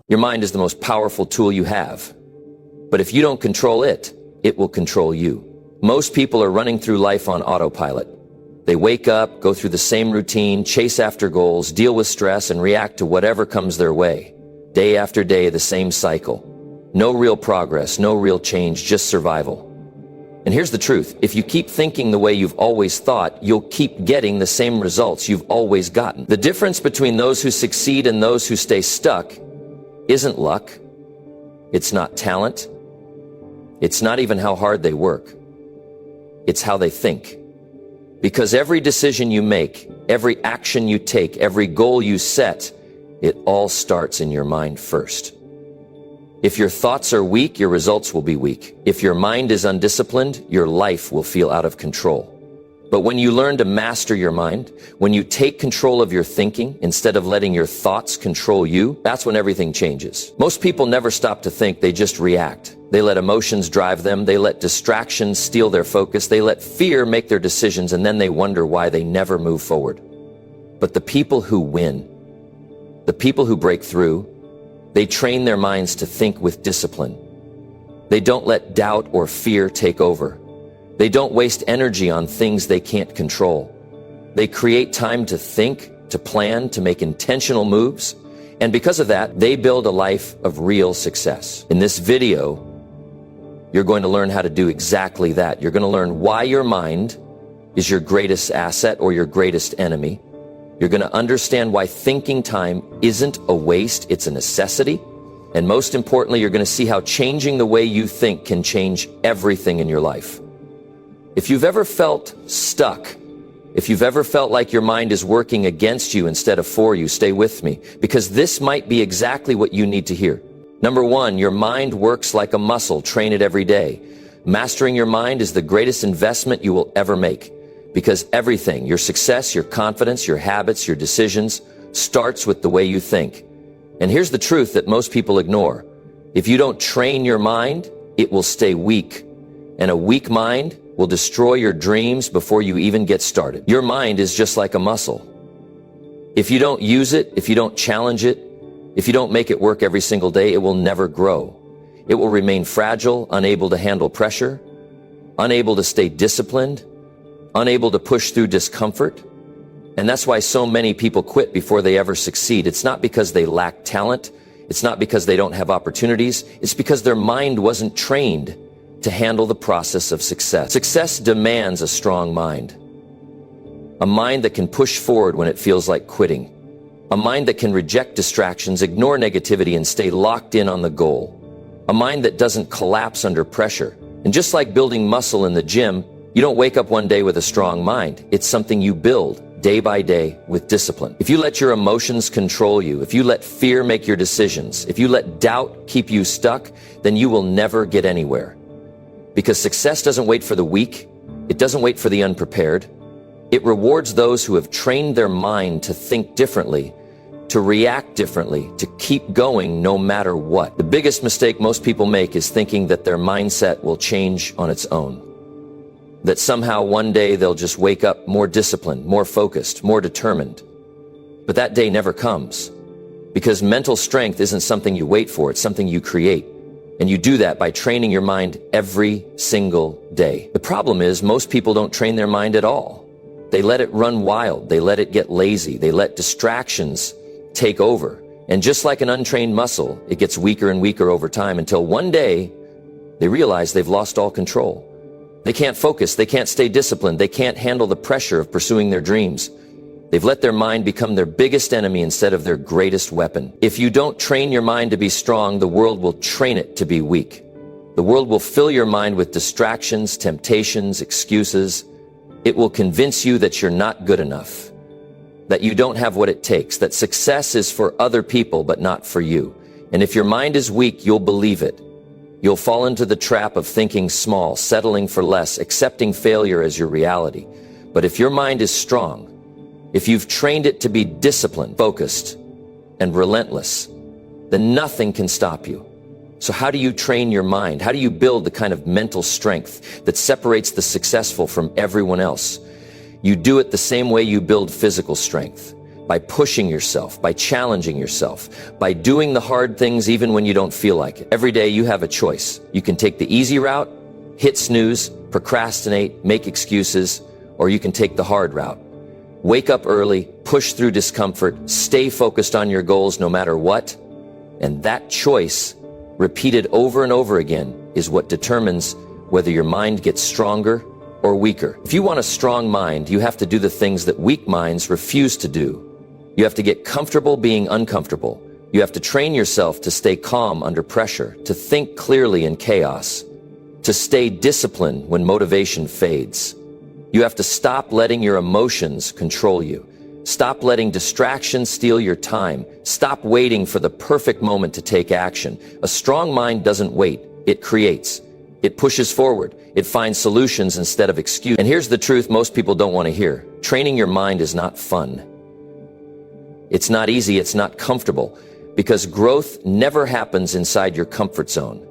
Your mind is the most powerful tool you have. But if you don't control it, it will control you. Most people are running through life on autopilot. They wake up, go through the same routine, chase after goals, deal with stress, and react to whatever comes their way. Day after day, the same cycle. No real progress, no real change, just survival. And here's the truth. If you keep thinking the way you've always thought, you'll keep getting the same results you've always gotten. The difference between those who succeed and those who stay stuck isn't luck. It's not talent. It's not even how hard they work. It's how they think. Because every decision you make, every action you take, every goal you set, it all starts in your mind first. If your thoughts are weak, your results will be weak. If your mind is undisciplined, your life will feel out of control. But when you learn to master your mind, when you take control of your thinking instead of letting your thoughts control you, that's when everything changes. Most people never stop to think, they just react. They let emotions drive them, they let distractions steal their focus, they let fear make their decisions, and then they wonder why they never move forward. But the people who win, the people who break through, they train their minds to think with discipline. They don't let doubt or fear take over. They don't waste energy on things they can't control. They create time to think, to plan, to make intentional moves. And because of that, they build a life of real success. In this video, you're going to learn how to do exactly that. You're going to learn why your mind is your greatest asset or your greatest enemy. You're going to understand why thinking time isn't a waste, it's a necessity. And most importantly, you're going to see how changing the way you think can change everything in your life. If you've ever felt stuck, if you've ever felt like your mind is working against you instead of for you, stay with me, because this might be exactly what you need to hear. Number one, your mind works like a muscle. Train it every day. Mastering your mind is the greatest investment you will ever make. Because everything, your success, your confidence, your habits, your decisions, starts with the way you think. And here's the truth that most people ignore. If you don't train your mind, it will stay weak. And a weak mind will destroy your dreams before you even get started. Your mind is just like a muscle. If you don't use it, if you don't challenge it, if you don't make it work every single day, it will never grow. It will remain fragile, unable to handle pressure, unable to stay disciplined, unable to push through discomfort. And that's why so many people quit before they ever succeed. It's not because they lack talent. It's not because they don't have opportunities. It's because their mind wasn't trained to handle the process of success. Success demands a strong mind. A mind that can push forward when it feels like quitting. A mind that can reject distractions, ignore negativity, and stay locked in on the goal. A mind that doesn't collapse under pressure. And just like building muscle in the gym, you don't wake up one day with a strong mind. It's something you build day by day with discipline. If you let your emotions control you, if you let fear make your decisions, if you let doubt keep you stuck, then you will never get anywhere. Because success doesn't wait for the weak. It doesn't wait for the unprepared. It rewards those who have trained their mind to think differently, to react differently, to keep going no matter what. The biggest mistake most people make is thinking that their mindset will change on its own. That somehow one day they'll just wake up more disciplined, more focused, more determined. But that day never comes. Because mental strength isn't something you wait for, it's something you create. And you do that by training your mind every single day. The problem is most people don't train their mind at all. They let it run wild. They let it get lazy. They let distractions take over. And just like an untrained muscle, it gets weaker and weaker over time until one day they realize they've lost all control. They can't focus. They can't stay disciplined. They can't handle the pressure of pursuing their dreams. They've let their mind become their biggest enemy instead of their greatest weapon. If you don't train your mind to be strong, the world will train it to be weak. The world will fill your mind with distractions, temptations, excuses. It will convince you that you're not good enough, that you don't have what it takes, that success is for other people but not for you. And if your mind is weak, you'll believe it. You'll fall into the trap of thinking small, settling for less, accepting failure as your reality. But if your mind is strong, if you've trained it to be disciplined, focused, and relentless, then nothing can stop you. So how do you train your mind? How do you build the kind of mental strength that separates the successful from everyone else? You do it the same way you build physical strength, by pushing yourself, by challenging yourself, by doing the hard things even when you don't feel like it. Every day you have a choice. You can take the easy route, hit snooze, procrastinate, make excuses, or you can take the hard route. Wake up early, push through discomfort, stay focused on your goals no matter what, and that choice, repeated over and over again, is what determines whether your mind gets stronger or weaker. If you want a strong mind, you have to do the things that weak minds refuse to do. You have to get comfortable being uncomfortable. You have to train yourself to stay calm under pressure, to think clearly in chaos, to stay disciplined when motivation fades. You have to stop letting your emotions control you. Stop letting distractions steal your time. Stop waiting for the perfect moment to take action. A strong mind doesn't wait. It creates. It pushes forward. It finds solutions instead of excuses. And here's the truth most people don't want to hear. Training your mind is not fun. It's not easy. It's not comfortable, because growth never happens inside your comfort zone.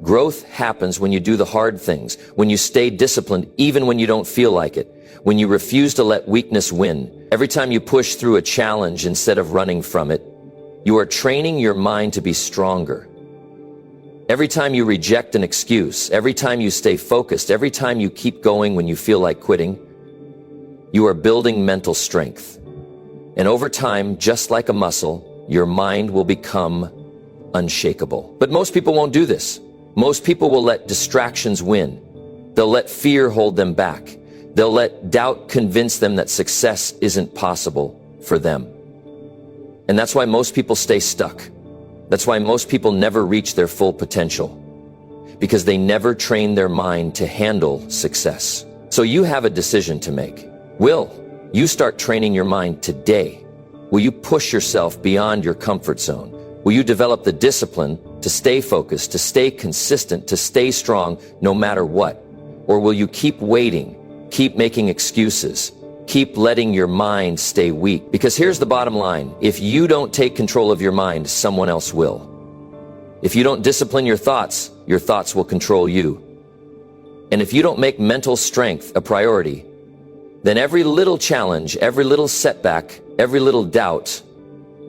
Growth happens when you do the hard things, when you stay disciplined even when you don't feel like it, when you refuse to let weakness win. Every time you push through a challenge instead of running from it, you are training your mind to be stronger. Every time you reject an excuse, every time you stay focused, every time you keep going when you feel like quitting, you are building mental strength. And over time, just like a muscle, your mind will become unshakable. But most people won't do this. Most people will let distractions win. They'll let fear hold them back. They'll let doubt convince them that success isn't possible for them. And that's why most people stay stuck. That's why most people never reach their full potential, because they never train their mind to handle success. So you have a decision to make. Will you start training your mind today? Will you push yourself beyond your comfort zone? Will you develop the discipline to stay focused, to stay consistent, to stay strong no matter what? Or will you keep waiting, keep making excuses, keep letting your mind stay weak? Because here's the bottom line. If you don't take control of your mind, someone else will. If you don't discipline your thoughts will control you. And if you don't make mental strength a priority, then every little challenge, every little setback, every little doubt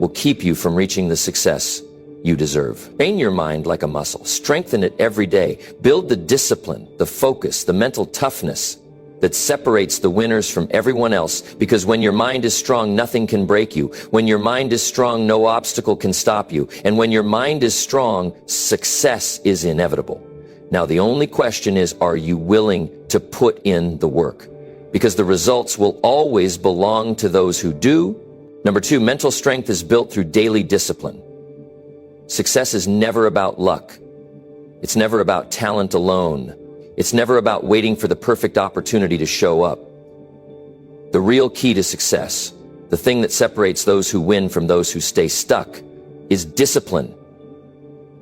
will keep you from reaching the success you deserve. Train your mind like a muscle. Strengthen it every day. Build the discipline, the focus, the mental toughness that separates the winners from everyone else. Because when your mind is strong, nothing can break you. When your mind is strong, no obstacle can stop you. And when your mind is strong, success is inevitable. Now, the only question is, are you willing to put in the work? Because the results will always belong to those who do. Number 2, mental strength is built through daily discipline. Success is never about luck. It's never about talent alone. It's never about waiting for the perfect opportunity to show up. The real key to success, the thing that separates those who win from those who stay stuck, is discipline.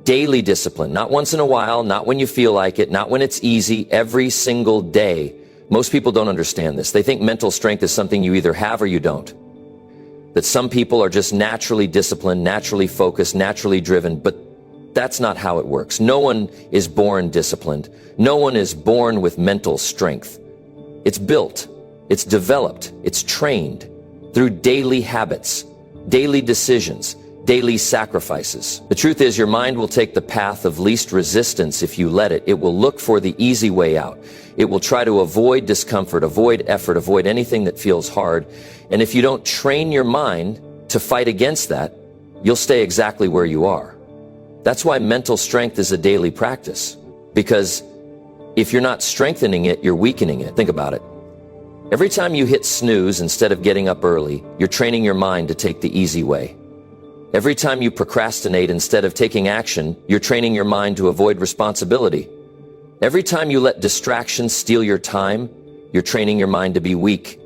Daily discipline, not once in a while, not when you feel like it, not when it's easy, every single day. Most people don't understand this. They think mental strength is something you either have or you don't. That some people are just naturally disciplined, naturally focused, naturally driven, but that's not how it works. No one is born disciplined. No one is born with mental strength. It's built, it's developed, it's trained through daily habits, daily decisions, daily sacrifices. The truth is, your mind will take the path of least resistance if you let it. It will look for the easy way out. It will try to avoid discomfort, avoid effort, avoid anything that feels hard. And if you don't train your mind to fight against that, you'll stay exactly where you are. That's why mental strength is a daily practice. Because if you're not strengthening it, you're weakening it. Think about it. Every time you hit snooze instead of getting up early, you're training your mind to take the easy way. Every time you procrastinate instead of taking action, you're training your mind to avoid responsibility. Every time you let distractions steal your time, you're training your mind to be weak.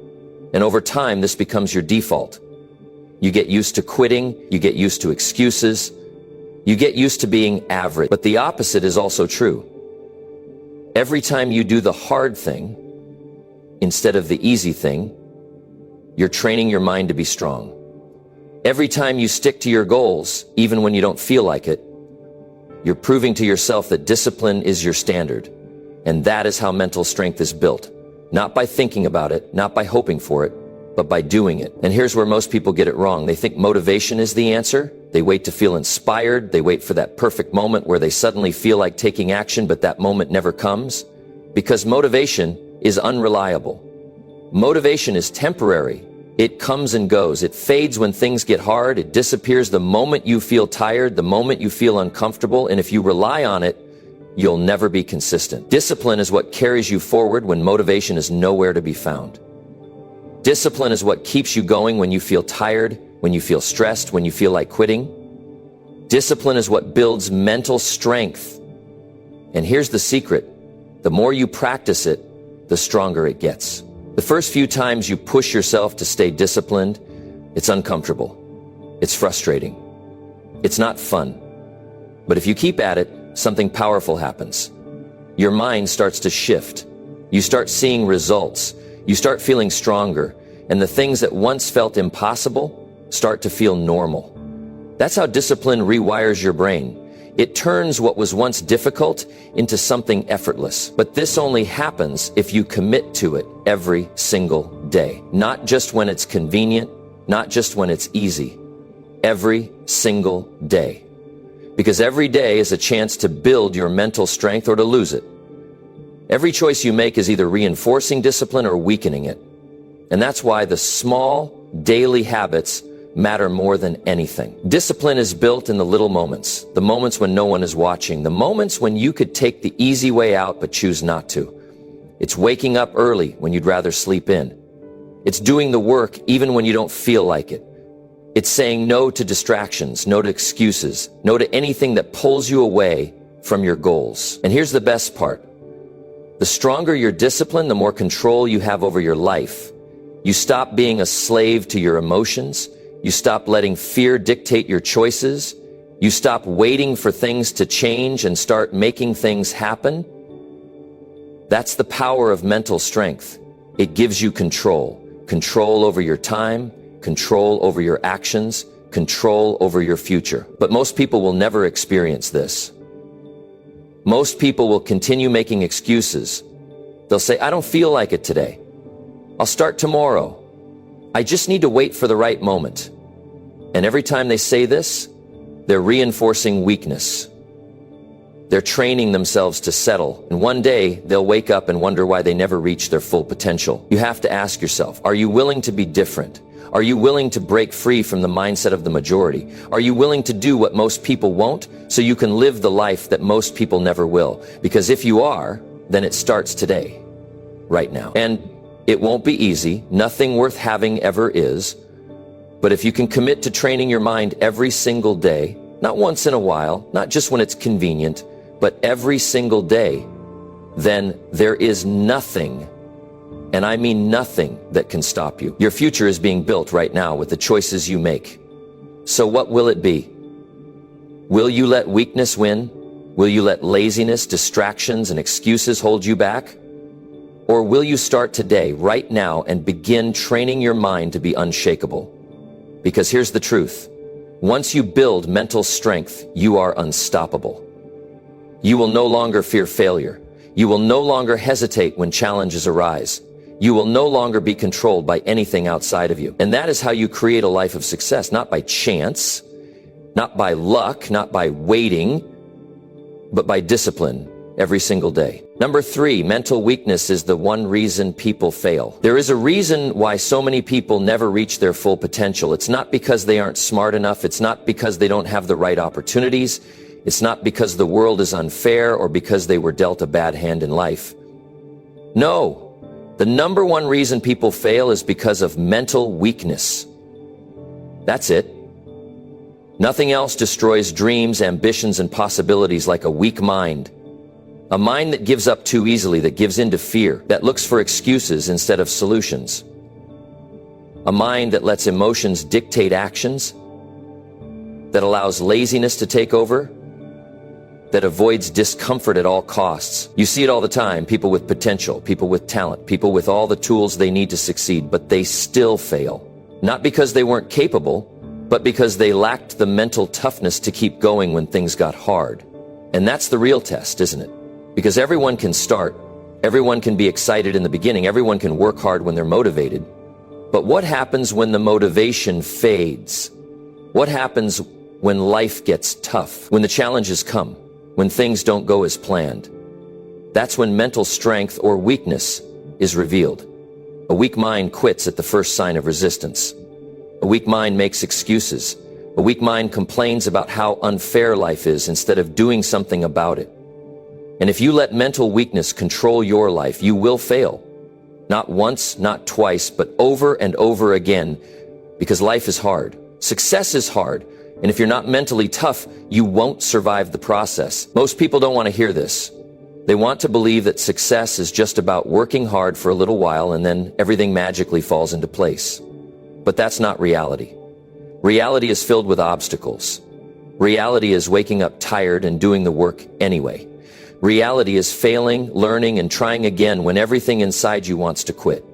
And over time, this becomes your default. You get used to quitting, you get used to excuses, you get used to being average. But the opposite is also true. Every time you do the hard thing instead of the easy thing, you're training your mind to be strong. Every time you stick to your goals, even when you don't feel like it, you're proving to yourself that discipline is your standard. And that is how mental strength is built. Not by thinking about it, not by hoping for it, but by doing it. And here's where most people get it wrong. They think motivation is the answer. They wait to feel inspired. They wait for that perfect moment where they suddenly feel like taking action, but that moment never comes. Because motivation is unreliable. Motivation is temporary. It comes and goes. It fades when things get hard. It disappears the moment you feel tired, the moment you feel uncomfortable. And if you rely on it, you'll never be consistent. Discipline is what carries you forward when motivation is nowhere to be found. Discipline is what keeps you going when you feel tired, when you feel stressed, when you feel like quitting. Discipline is what builds mental strength. And here's the secret. The more you practice it, the stronger it gets. The first few times you push yourself to stay disciplined, it's uncomfortable. It's frustrating. It's not fun. But if you keep at it, something powerful happens. Your mind starts to shift. You start seeing results. You start feeling stronger. And the things that once felt impossible start to feel normal. That's how discipline rewires your brain. It turns what was once difficult into something effortless. But this only happens if you commit to it every single day. Not just when it's convenient, not just when it's easy. Every single day. Because every day is a chance to build your mental strength or to lose it. Every choice you make is either reinforcing discipline or weakening it. And that's why the small, daily habits matter more than anything. Discipline is built in the little moments, the moments when no one is watching, the moments when you could take the easy way out but choose not to. It's waking up early when you'd rather sleep in. It's doing the work even when you don't feel like it. It's saying no to distractions, no to excuses, no to anything that pulls you away from your goals. And here's the best part. The stronger your discipline, the more control you have over your life. You stop being a slave to your emotions. You stop letting fear dictate your choices. You stop waiting for things to change and start making things happen. That's the power of mental strength. It gives you control. Control over your time, control over your actions, control over your future. But most people will never experience this. Most people will continue making excuses. They'll say, I don't feel like it today. I'll start tomorrow. I just need to wait for the right moment. And every time they say this, they're reinforcing weakness. They're training themselves to settle. And one day, they'll wake up and wonder why they never reached their full potential. You have to ask yourself, are you willing to be different? Are you willing to break free from the mindset of the majority? Are you willing to do what most people won't so you can live the life that most people never will? Because if you are, then it starts today, right now. And it won't be easy. Nothing worth having ever is. But if you can commit to training your mind every single day, not once in a while, not just when it's convenient, but every single day, then there is nothing, and I mean nothing, that can stop you. Your future is being built right now with the choices you make. So what will it be? Will you let weakness win? Will you let laziness, distractions, and excuses hold you back? Or will you start today, right now, and begin training your mind to be unshakable? Because here's the truth. Once you build mental strength, you are unstoppable. You will no longer fear failure. You will no longer hesitate when challenges arise. You will no longer be controlled by anything outside of you. And that is how you create a life of success, not by chance, not by luck, not by waiting, but by discipline every single day. Number 3, mental weakness is the one reason people fail. There is a reason why so many people never reach their full potential. It's not because they aren't smart enough. It's not because they don't have the right opportunities. It's not because the world is unfair or because they were dealt a bad hand in life. No. The number one reason people fail is because of mental weakness. That's it. Nothing else destroys dreams, ambitions, and possibilities like a weak mind. A mind that gives up too easily, that gives in to fear, that looks for excuses instead of solutions. A mind that lets emotions dictate actions, that allows laziness to take over, that avoids discomfort at all costs. You see it all the time, people with potential, people with talent, people with all the tools they need to succeed, but they still fail. Not because they weren't capable, but because they lacked the mental toughness to keep going when things got hard. And that's the real test, isn't it? Because everyone can start, everyone can be excited in the beginning, everyone can work hard when they're motivated, But what happens when the motivation fades? What happens when life gets tough, when the challenges come, when things don't go as planned? That's when mental strength or weakness is revealed. A weak mind quits at the first sign of resistance. A weak mind makes excuses. A weak mind complains about how unfair life is instead of doing something about it. And if you let mental weakness control your life, you will fail. Not once, not twice, but over and over again, because life is hard. Success is hard. And if you're not mentally tough, you won't survive the process. Most people don't want to hear this. They want to believe that success is just about working hard for a little while and then everything magically falls into place. But that's not reality. Reality is filled with obstacles. Reality is waking up tired and doing the work anyway. Reality is failing, learning, and trying again when everything inside you wants to quit.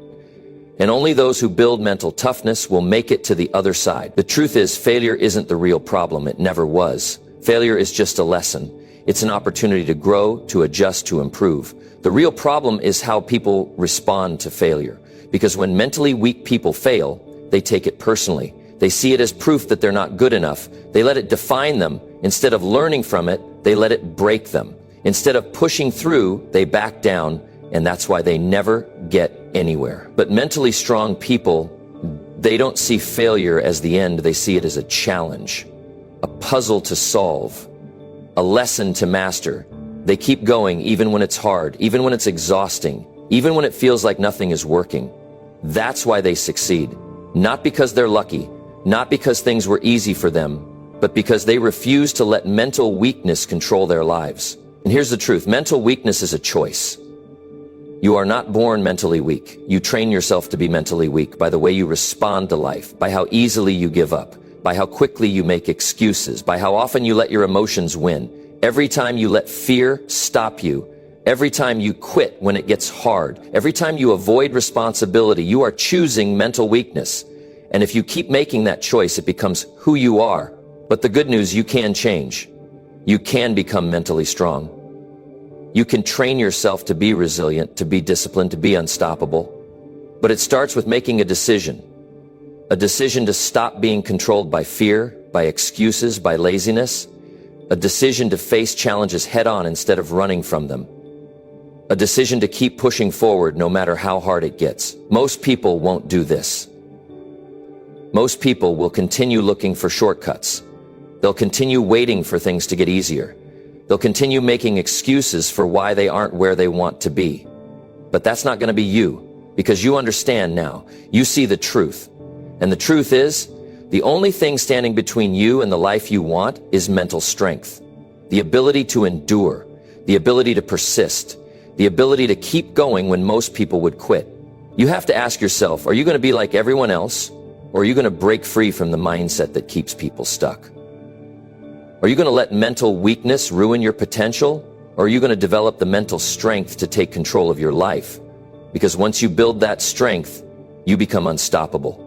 And only those who build mental toughness will make it to the other side. The truth is, failure isn't the real problem. It never was. Failure is just a lesson. It's an opportunity to grow, to adjust, to improve. The real problem is how people respond to failure. Because when mentally weak people fail, they take it personally. They see it as proof that they're not good enough. They let it define them. Instead of learning from it, they let it break them. Instead of pushing through, they back down, and that's why they never get anywhere. But mentally strong people, they don't see failure as the end. They see it as a challenge, a puzzle to solve, a lesson to master. They keep going even when it's hard, even when it's exhausting, even when it feels like nothing is working. That's why they succeed. Not because they're lucky, not because things were easy for them, but because they refuse to let mental weakness control their lives. And here's the truth. Mental weakness is a choice. You are not born mentally weak. You train yourself to be mentally weak by the way you respond to life, by how easily you give up, by how quickly you make excuses, by how often you let your emotions win. Every time you let fear stop you, every time you quit when it gets hard, every time you avoid responsibility, you are choosing mental weakness. And if you keep making that choice, it becomes who you are. But the good news, you can change. You can become mentally strong. You can train yourself to be resilient, to be disciplined, to be unstoppable. But it starts with making a decision to stop being controlled by fear, by excuses, by laziness, a decision to face challenges head on instead of running from them, a decision to keep pushing forward no matter how hard it gets. Most people won't do this. Most people will continue looking for shortcuts. They'll continue waiting for things to get easier. They'll continue making excuses for why they aren't where they want to be. But that's not going to be you, because you understand now. You see the truth. And the truth is, the only thing standing between you and the life you want is mental strength. The ability to endure, the ability to persist, the ability to keep going when most people would quit. You have to ask yourself, are you going to be like everyone else, or are you going to break free from the mindset that keeps people stuck? Are you going to let mental weakness ruin your potential, or are you going to develop the mental strength to take control of your life? Because once you build that strength, you become unstoppable.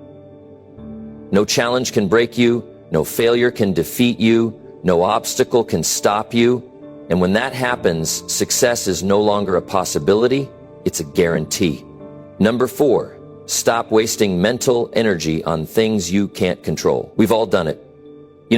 No challenge can break you, no failure can defeat you, no obstacle can stop you. And when that happens, success is no longer a possibility, it's a guarantee. Number 4, stop wasting mental energy on things you can't control. We've all done it.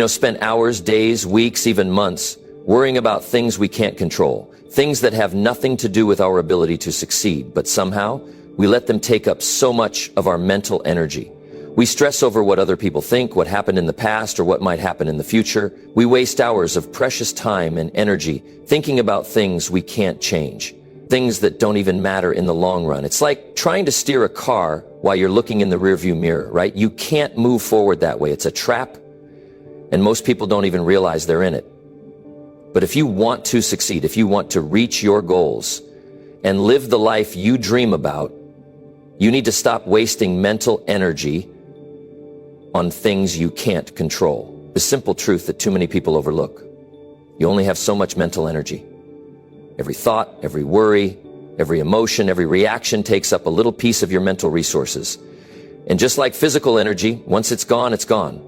Spent hours, days, weeks, even months worrying about things we can't control, things that have nothing to do with our ability to succeed, but somehow we let them take up so much of our mental energy. We stress over what other people think, what happened in the past, or what might happen in the future. We waste hours of precious time and energy thinking about things we can't change, things that don't even matter in the long run. It's like trying to steer a car while you're looking in the rearview mirror, right? You can't move forward that way. It's a trap, and most people don't even realize they're in it. But if you want to succeed, if you want to reach your goals and live the life you dream about, you need to stop wasting mental energy on things you can't control. The simple truth that too many people overlook. You only have so much mental energy. Every thought, every worry, every emotion, every reaction takes up a little piece of your mental resources. And just like physical energy, once it's gone, it's gone.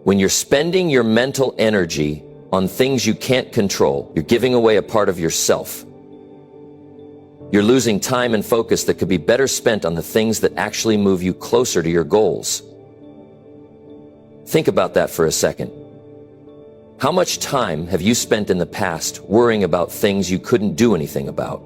When you're spending your mental energy on things you can't control, you're giving away a part of yourself. You're losing time and focus that could be better spent on the things that actually move you closer to your goals. Think about that for a second. How much time have you spent in the past worrying about things you couldn't do anything about?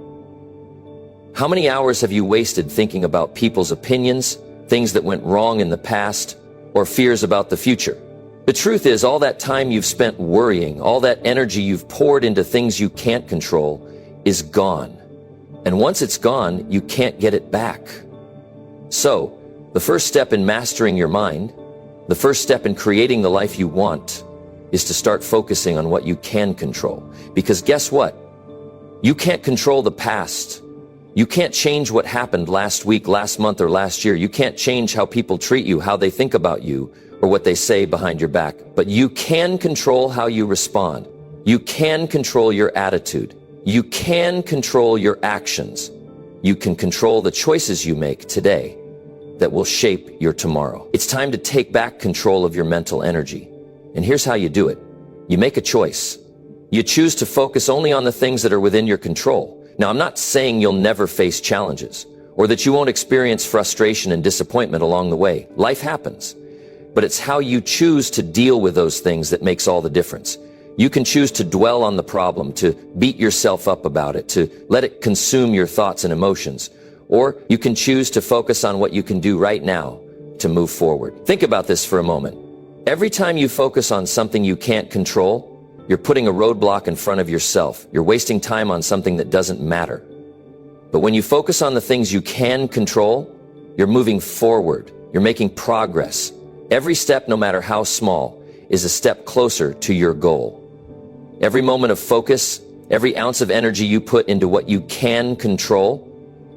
How many hours have you wasted thinking about people's opinions, things that went wrong in the past, or fears about the future? The truth is, all that time you've spent worrying, all that energy you've poured into things you can't control, is gone. And once it's gone, you can't get it back. So, the first step in mastering your mind, the first step in creating the life you want, is to start focusing on what you can control. Because guess what? You can't control the past. You can't change what happened last week, last month, or last year. You can't change how people treat you, how they think about you, or what they say behind your back. But you can control how you respond. You can control your attitude. You can control your actions. You can control the choices you make today that will shape your tomorrow. It's time to take back control of your mental energy. And here's how you do it. You make a choice. You choose to focus only on the things that are within your control. Now, I'm not saying you'll never face challenges or that you won't experience frustration and disappointment along the way. Life happens. But it's how you choose to deal with those things that makes all the difference. You can choose to dwell on the problem, to beat yourself up about it, to let it consume your thoughts and emotions. Or you can choose to focus on what you can do right now to move forward. Think about this for a moment. Every time you focus on something you can't control, you're putting a roadblock in front of yourself. You're wasting time on something that doesn't matter. But when you focus on the things you can control, you're moving forward. You're making progress. Every step, no matter how small, is a step closer to your goal. Every moment of focus, every ounce of energy you put into what you can control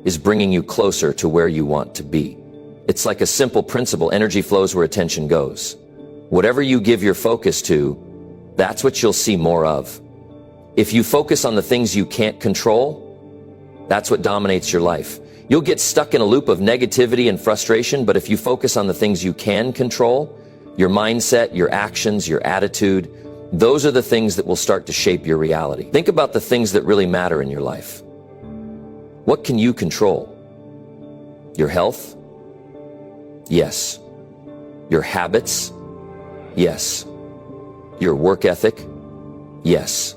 is bringing you closer to where you want to be. It's like a simple principle: energy flows where attention goes. Whatever you give your focus to, that's what you'll see more of. If you focus on the things you can't control, that's what dominates your life. You'll get stuck in a loop of negativity and frustration, but if you focus on the things you can control, your mindset, your actions, your attitude, those are the things that will start to shape your reality. Think about the things that really matter in your life. What can you control? Your health? Yes. Your habits? Yes. Your work ethic? Yes.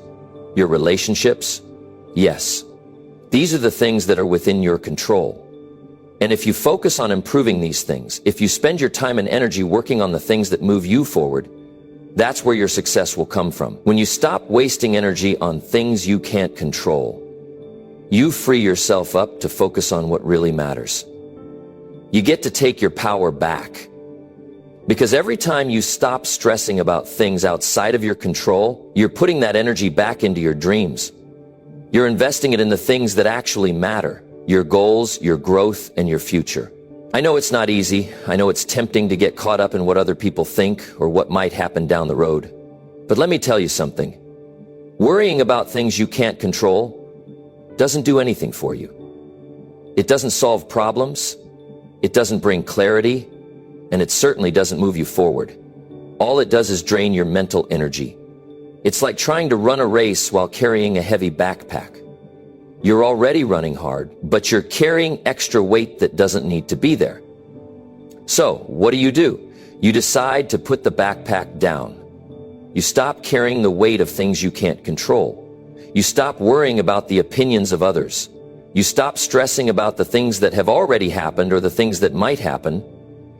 Your relationships? Yes. These are the things that are within your control. And if you focus on improving these things, if you spend your time and energy working on the things that move you forward, that's where your success will come from. When you stop wasting energy on things you can't control, you free yourself up to focus on what really matters. You get to take your power back. Because every time you stop stressing about things outside of your control, you're putting that energy back into your dreams. You're investing it in the things that actually matter: your goals, your growth, and your future. I know it's not easy. I know it's tempting to get caught up in what other people think or what might happen down the road. But let me tell you something. Worrying about things you can't control doesn't do anything for you. It doesn't solve problems. It doesn't bring clarity. And it certainly doesn't move you forward. All it does is drain your mental energy. It's like trying to run a race while carrying a heavy backpack. You're already running hard, but you're carrying extra weight that doesn't need to be there. So, what do? You decide to put the backpack down. You stop carrying the weight of things you can't control. You stop worrying about the opinions of others. You stop stressing about the things that have already happened or the things that might happen.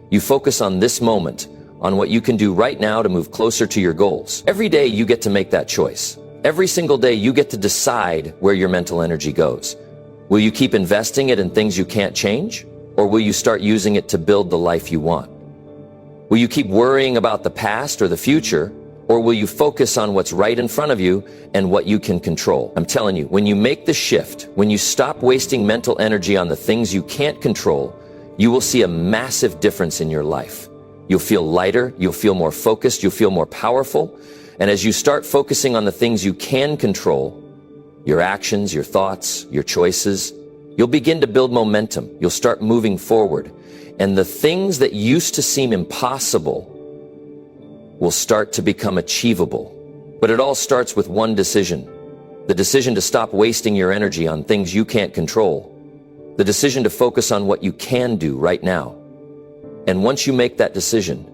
You focus on this moment, on what you can do right now to move closer to your goals. Every day you get to make that choice. Every single day you get to decide where your mental energy goes. Will you keep investing it in things you can't change? Or will you start using it to build the life you want? Will you keep worrying about the past or the future? Or will you focus on what's right in front of you and what you can control? I'm telling you, when you make the shift, when you stop wasting mental energy on the things you can't control, you will see a massive difference in your life. You'll feel lighter, you'll feel more focused, you'll feel more powerful. And as you start focusing on the things you can control, your actions, your thoughts, your choices, you'll begin to build momentum. You'll start moving forward. And the things that used to seem impossible will start to become achievable. But it all starts with one decision. The decision to stop wasting your energy on things you can't control. The decision to focus on what you can do right now. And once you make that decision,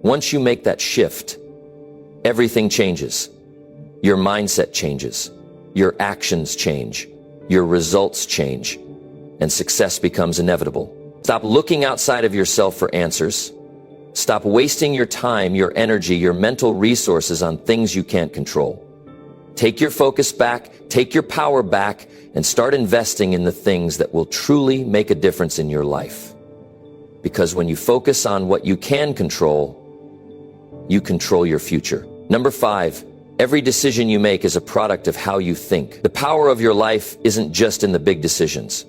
once you make that shift, everything changes. Your mindset changes. Your actions change. Your results change. And success becomes inevitable. Stop looking outside of yourself for answers. Stop wasting your time, your energy, your mental resources on things you can't control. Take your focus back, take your power back, and start investing in the things that will truly make a difference in your life. Because when you focus on what you can control, you control your future. Number 5, every decision you make is a product of how you think. The power of your life isn't just in the big decisions.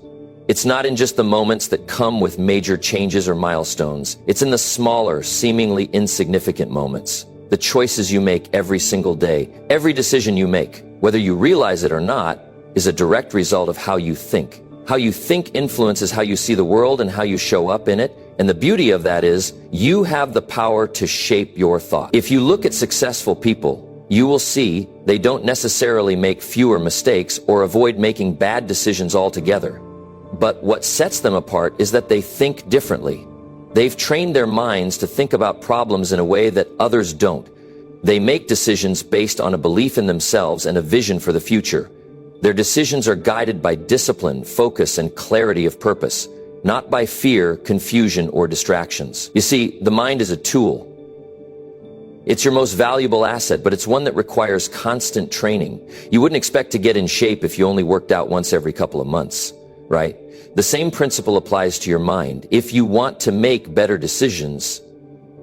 It's not in just the moments that come with major changes or milestones. It's in the smaller, seemingly insignificant moments. The choices you make every single day. Every decision you make, whether you realize it or not, is a direct result of how you think. How you think influences how you see the world and how you show up in it. And the beauty of that is, you have the power to shape your thought. If you look at successful people, you will see they don't necessarily make fewer mistakes or avoid making bad decisions altogether. But what sets them apart is that they think differently. They've trained their minds to think about problems in a way that others don't. They make decisions based on a belief in themselves and a vision for the future. Their decisions are guided by discipline, focus, and clarity of purpose, not by fear, confusion, or distractions. You see, the mind is a tool. It's your most valuable asset, but it's one that requires constant training. You wouldn't expect to get in shape if you only worked out once every couple of months, right? The same principle applies to your mind. If you want to make better decisions,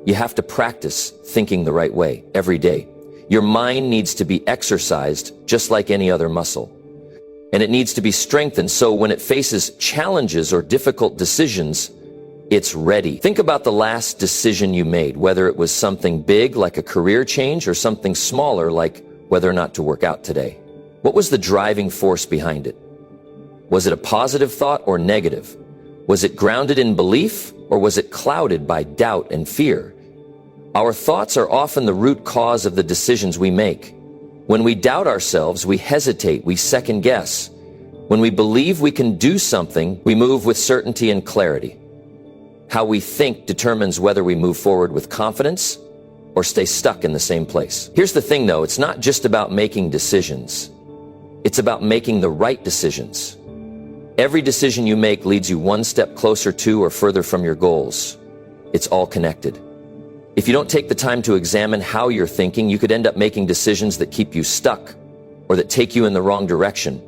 you have to practice thinking the right way every day. Your mind needs to be exercised just like any other muscle. And it needs to be strengthened so when it faces challenges or difficult decisions, it's ready. Think about the last decision you made, whether it was something big like a career change or something smaller like whether or not to work out today. What was the driving force behind it? Was it a positive thought or negative? Was it grounded in belief or was it clouded by doubt and fear? Our thoughts are often the root cause of the decisions we make. When we doubt ourselves, we hesitate, we second guess. When we believe we can do something, we move with certainty and clarity. How we think determines whether we move forward with confidence or stay stuck in the same place. Here's the thing though, it's not just about making decisions. It's about making the right decisions. Every decision you make leads you one step closer to or further from your goals. It's all connected. If you don't take the time to examine how you're thinking, you could end up making decisions that keep you stuck or that take you in the wrong direction.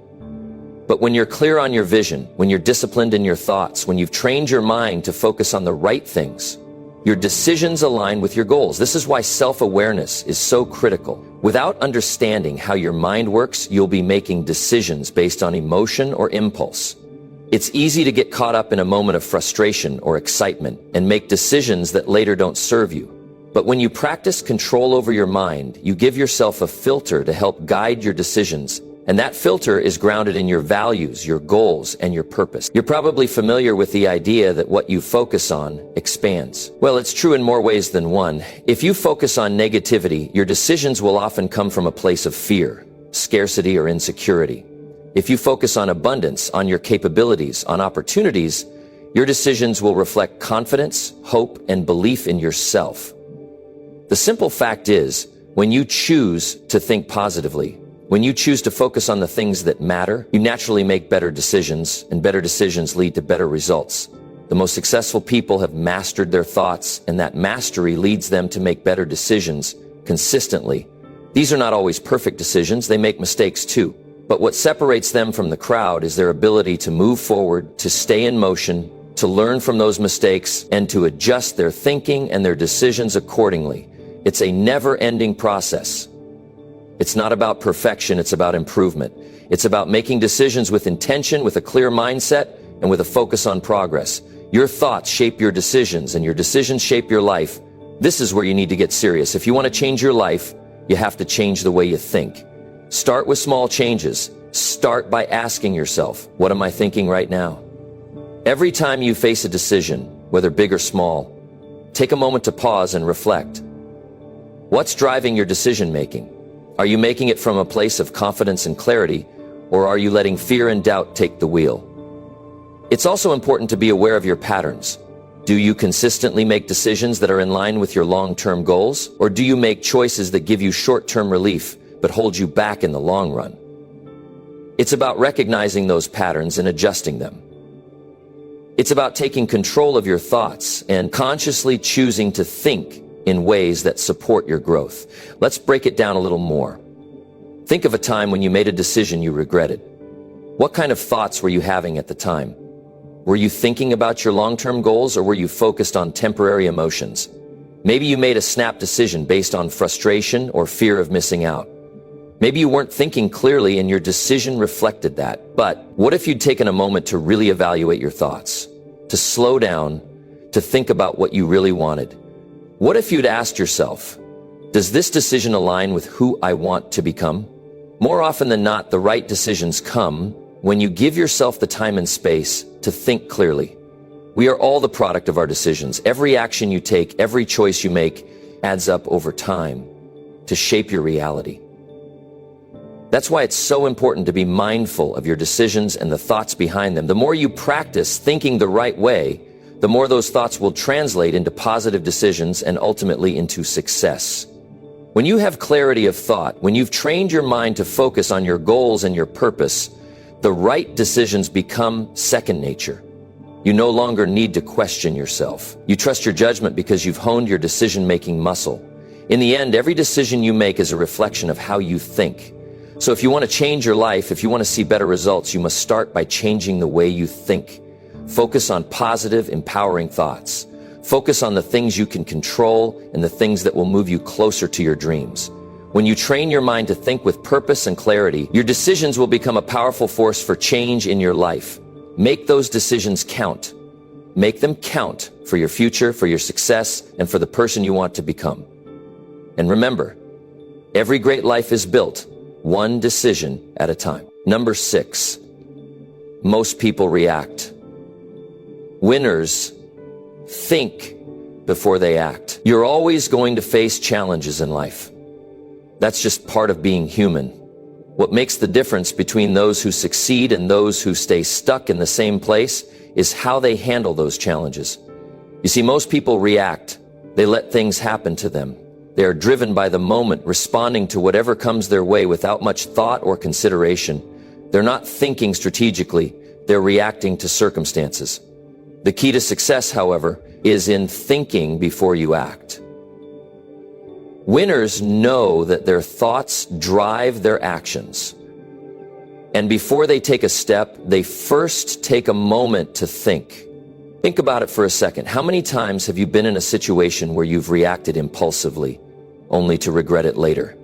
But when you're clear on your vision, when you're disciplined in your thoughts, when you've trained your mind to focus on the right things, your decisions align with your goals. This is why self-awareness is so critical. Without understanding how your mind works, you'll be making decisions based on emotion or impulse. It's easy to get caught up in a moment of frustration or excitement and make decisions that later don't serve you. But when you practice control over your mind, you give yourself a filter to help guide your decisions. And that filter is grounded in your values, your goals, and your purpose. You're probably familiar with the idea that what you focus on expands. Well, it's true in more ways than one. If you focus on negativity, your decisions will often come from a place of fear, scarcity, or insecurity. If you focus on abundance, on your capabilities, on opportunities, your decisions will reflect confidence, hope, and belief in yourself. The simple fact is, when you choose to think positively, when you choose to focus on the things that matter, you naturally make better decisions, and better decisions lead to better results. The most successful people have mastered their thoughts, and that mastery leads them to make better decisions consistently. These are not always perfect decisions, they make mistakes too. But what separates them from the crowd is their ability to move forward, to stay in motion, to learn from those mistakes, and to adjust their thinking and their decisions accordingly. It's a never-ending process. It's not about perfection, it's about improvement. It's about making decisions with intention, with a clear mindset, and with a focus on progress. Your thoughts shape your decisions, and your decisions shape your life. This is where you need to get serious. If you want to change your life, you have to change the way you think. Start with small changes. Start by asking yourself, what am I thinking right now? Every time you face a decision, whether big or small, take a moment to pause and reflect. What's driving your decision making? Are you making it from a place of confidence and clarity, or are you letting fear and doubt take the wheel? It's also important to be aware of your patterns. Do you consistently make decisions that are in line with your long-term goals, or do you make choices that give you short-term relief but hold you back in the long run? It's about recognizing those patterns and adjusting them. It's about taking control of your thoughts and consciously choosing to think in ways that support your growth. Let's break it down a little more. Think of a time when you made a decision you regretted. What kind of thoughts were you having at the time? Were you thinking about your long-term goals, or were you focused on temporary emotions? Maybe you made a snap decision based on frustration or fear of missing out. Maybe you weren't thinking clearly and your decision reflected that. But what if you'd taken a moment to really evaluate your thoughts, to slow down, to think about what you really wanted? What if you'd asked yourself, does this decision align with who I want to become? More often than not, the right decisions come when you give yourself the time and space to think clearly. We are all the product of our decisions. Every action you take, every choice you make adds up over time to shape your reality. That's why it's so important to be mindful of your decisions and the thoughts behind them. The more you practice thinking the right way, the more those thoughts will translate into positive decisions and ultimately into success. When you have clarity of thought, when you've trained your mind to focus on your goals and your purpose, the right decisions become second nature. You no longer need to question yourself. You trust your judgment because you've honed your decision-making muscle. In the end, every decision you make is a reflection of how you think. So if you want to change your life, if you want to see better results, you must start by changing the way you think. Focus on positive, empowering thoughts. Focus on the things you can control and the things that will move you closer to your dreams. When you train your mind to think with purpose and clarity, your decisions will become a powerful force for change in your life. Make those decisions count. Make them count for your future, for your success, and for the person you want to become. And remember, every great life is built one decision at a time. Number 6, most people react. Winners think before they act. You're always going to face challenges in life. That's just part of being human. What makes the difference between those who succeed and those who stay stuck in the same place is how they handle those challenges. You see, most people react. They let things happen to them. They are driven by the moment, responding to whatever comes their way without much thought or consideration. They're not thinking strategically. They're reacting to circumstances. The key to success, however, is in thinking before you act. Winners know that their thoughts drive their actions. And before they take a step, they first take a moment to think. Think about it for a second. How many times have you been in a situation where you've reacted impulsively, only to regret it later?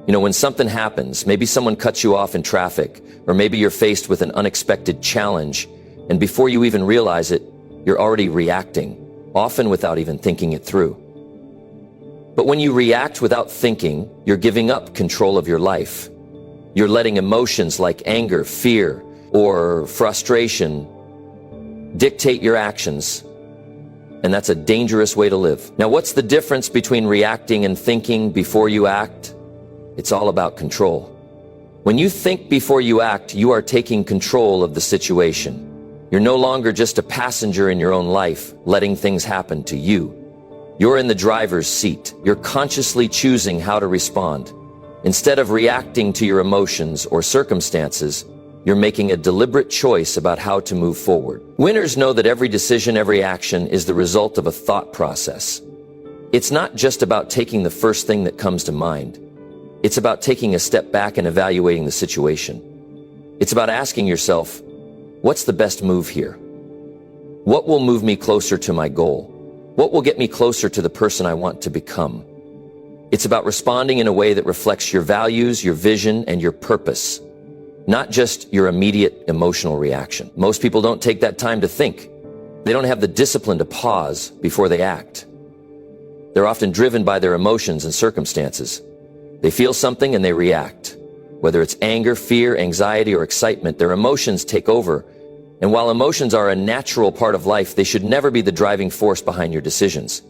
You know, when something happens, maybe someone cuts you off in traffic, or maybe you're faced with an unexpected challenge, and before you even realize it, you're already reacting, often without even thinking it through. But when you react without thinking, you're giving up control of your life. You're letting emotions like anger, fear, or frustration dictate your actions, and that's a dangerous way to live. Now, what's the difference between reacting and thinking before you act? It's all about control. When you think before you act, you are taking control of the situation. You're no longer just a passenger in your own life, letting things happen to you. You're in the driver's seat. You're consciously choosing how to respond. Instead of reacting to your emotions or circumstances, you're making a deliberate choice about how to move forward. Winners know that every decision, every action is the result of a thought process. It's not just about taking the first thing that comes to mind. It's about taking a step back and evaluating the situation. It's about asking yourself, what's the best move here? What will move me closer to my goal? What will get me closer to the person I want to become? It's about responding in a way that reflects your values, your vision, and your purpose, not just your immediate emotional reaction. Most people don't take that time to think. They don't have the discipline to pause before they act. They're often driven by their emotions and circumstances. They feel something and they react. Whether it's anger, fear, anxiety, or excitement, their emotions take over. And while emotions are a natural part of life, they should never be the driving force behind your decisions.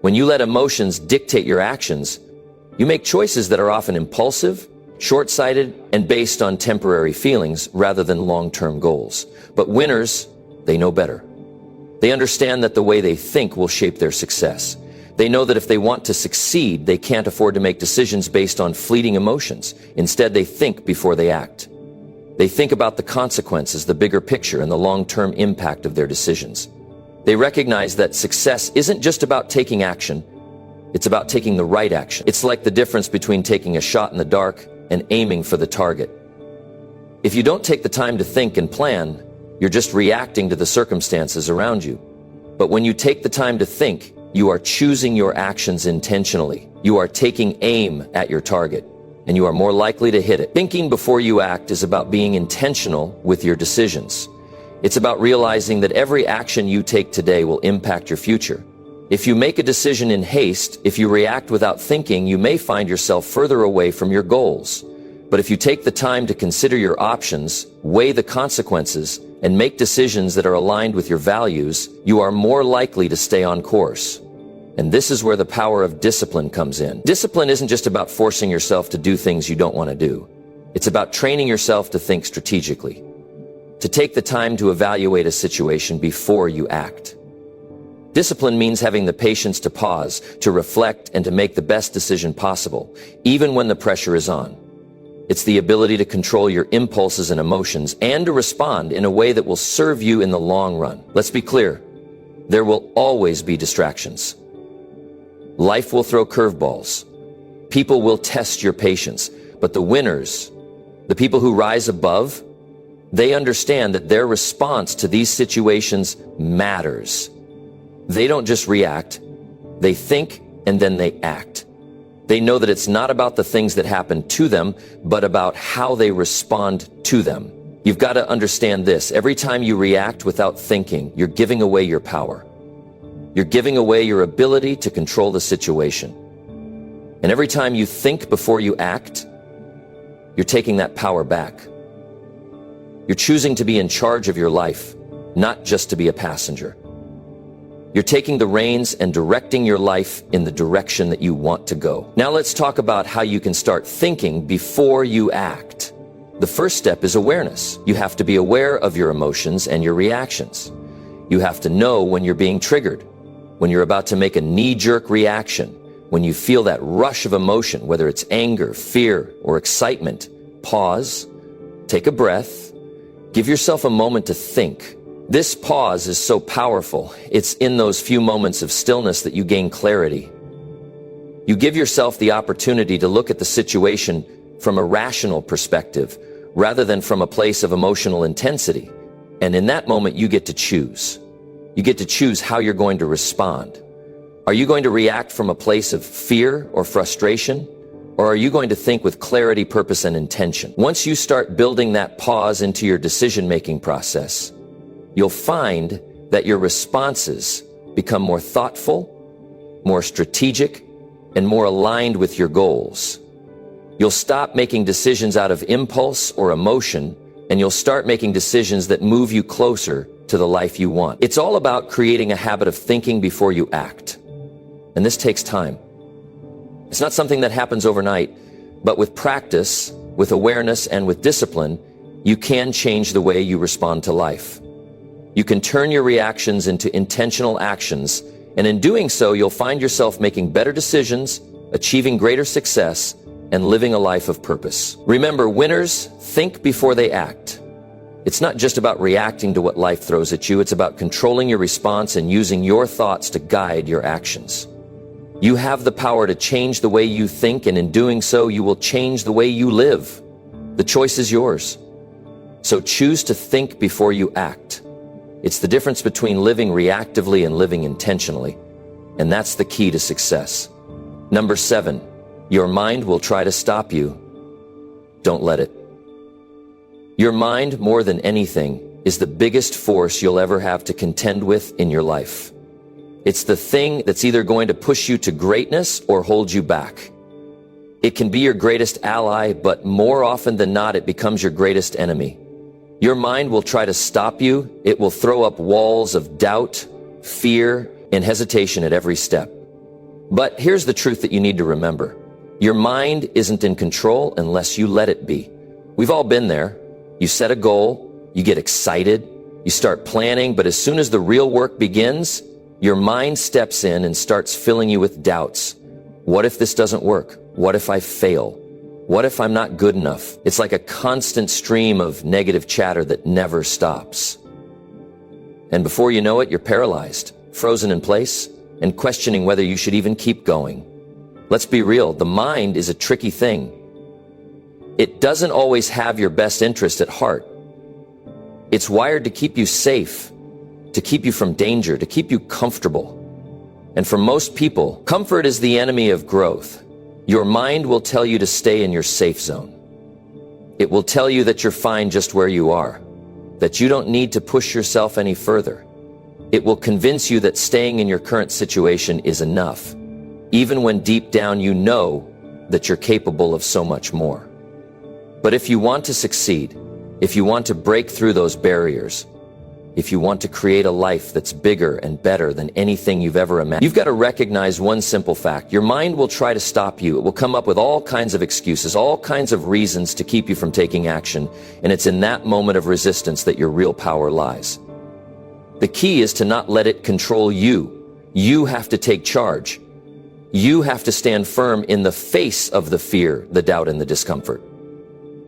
When you let emotions dictate your actions, You make choices that are often impulsive, short-sighted, and based on temporary feelings rather than long-term goals. But winners, they know better. They understand that the way they think will shape their success. They know that if they want to succeed, they can't afford to make decisions based on fleeting emotions. Instead, they think before they act. They think about the consequences, the bigger picture, and the long-term impact of their decisions. They recognize that success isn't just about taking action, it's about taking the right action. It's like the difference between taking a shot in the dark and aiming for the target. If you don't take the time to think and plan, you're just reacting to the circumstances around you. But when you take the time to think, you are choosing your actions intentionally. You are taking aim at your target, and you are more likely to hit it. Thinking before you act is about being intentional with your decisions. It's about realizing that every action you take today will impact your future. If you make a decision in haste, if you react without thinking, you may find yourself further away from your goals. But if you take the time to consider your options, weigh the consequences, and make decisions that are aligned with your values, you are more likely to stay on course. And this is where the power of discipline comes in. Discipline isn't just about forcing yourself to do things you don't want to do. It's about training yourself to think strategically, to take the time to evaluate a situation before you act. Discipline means having the patience to pause, to reflect, and to make the best decision possible, even when the pressure is on. It's the ability to control your impulses and emotions and to respond in a way that will serve you in the long run. Let's be clear. There will always be distractions. Life will throw curveballs. People will test your patience. But the winners, the people who rise above, they understand that their response to these situations matters. They don't just react. They think and then they act. They know that it's not about the things that happen to them, but about how they respond to them. You've got to understand this. Every time you react without thinking, you're giving away your power. You're giving away your ability to control the situation. And every time you think before you act, you're taking that power back. You're choosing to be in charge of your life, not just to be a passenger. You're taking the reins and directing your life in the direction that you want to go. Now let's talk about how you can start thinking before you act. The first step is awareness. You have to be aware of your emotions and your reactions. You have to know when you're being triggered, when you're about to make a knee-jerk reaction, when you feel that rush of emotion, whether it's anger, fear, or excitement. Pause, take a breath, give yourself a moment to think. This pause is so powerful. It's in those few moments of stillness that you gain clarity. You give yourself the opportunity to look at the situation from a rational perspective, rather than from a place of emotional intensity. And in that moment, you get to choose. You get to choose how you're going to respond. Are you going to react from a place of fear or frustration? Or are you going to think with clarity, purpose, and intention? Once you start building that pause into your decision-making process, you'll find that your responses become more thoughtful, more strategic, and more aligned with your goals. You'll stop making decisions out of impulse or emotion, and you'll start making decisions that move you closer to the life you want. It's all about creating a habit of thinking before you act. And this takes time. It's not something that happens overnight, but with practice, with awareness, and with discipline, you can change the way you respond to life. You can turn your reactions into intentional actions, and in doing so, you'll find yourself making better decisions, achieving greater success, and living a life of purpose. Remember, winners think before they act. It's not just about reacting to what life throws at you, it's about controlling your response and using your thoughts to guide your actions. You have the power to change the way you think, and in doing so, you will change the way you live. The choice is yours. So choose to think before you act. It's the difference between living reactively and living intentionally. And that's the key to success. Number 7, your mind will try to stop you. Don't let it. Your mind, more than anything, is the biggest force you'll ever have to contend with in your life. It's the thing that's either going to push you to greatness or hold you back. It can be your greatest ally, but more often than not, it becomes your greatest enemy. Your mind will try to stop you. It will throw up walls of doubt, fear, and hesitation at every step. But here's the truth that you need to remember. Your mind isn't in control unless you let it be. We've all been there. You set a goal, you get excited, you start planning, but as soon as the real work begins, your mind steps in and starts filling you with doubts. What if this doesn't work? What if I fail? What if I'm not good enough? It's like a constant stream of negative chatter that never stops. And before you know it, you're paralyzed, frozen in place, and questioning whether you should even keep going. Let's be real, the mind is a tricky thing. It doesn't always have your best interest at heart. It's wired to keep you safe, to keep you from danger, to keep you comfortable. And for most people, comfort is the enemy of growth. Your mind will tell you to stay in your safe zone. It will tell you that you're fine just where you are, that you don't need to push yourself any further. It will convince you that staying in your current situation is enough, even when deep down you know that you're capable of so much more. But if you want to succeed, if you want to break through those barriers, if you want to create a life that's bigger and better than anything you've ever imagined, you've got to recognize one simple fact. Your mind will try to stop you. It will come up with all kinds of excuses, all kinds of reasons to keep you from taking action. And it's in that moment of resistance that your real power lies. The key is to not let it control you. You have to take charge. You have to stand firm in the face of the fear, the doubt, and the discomfort.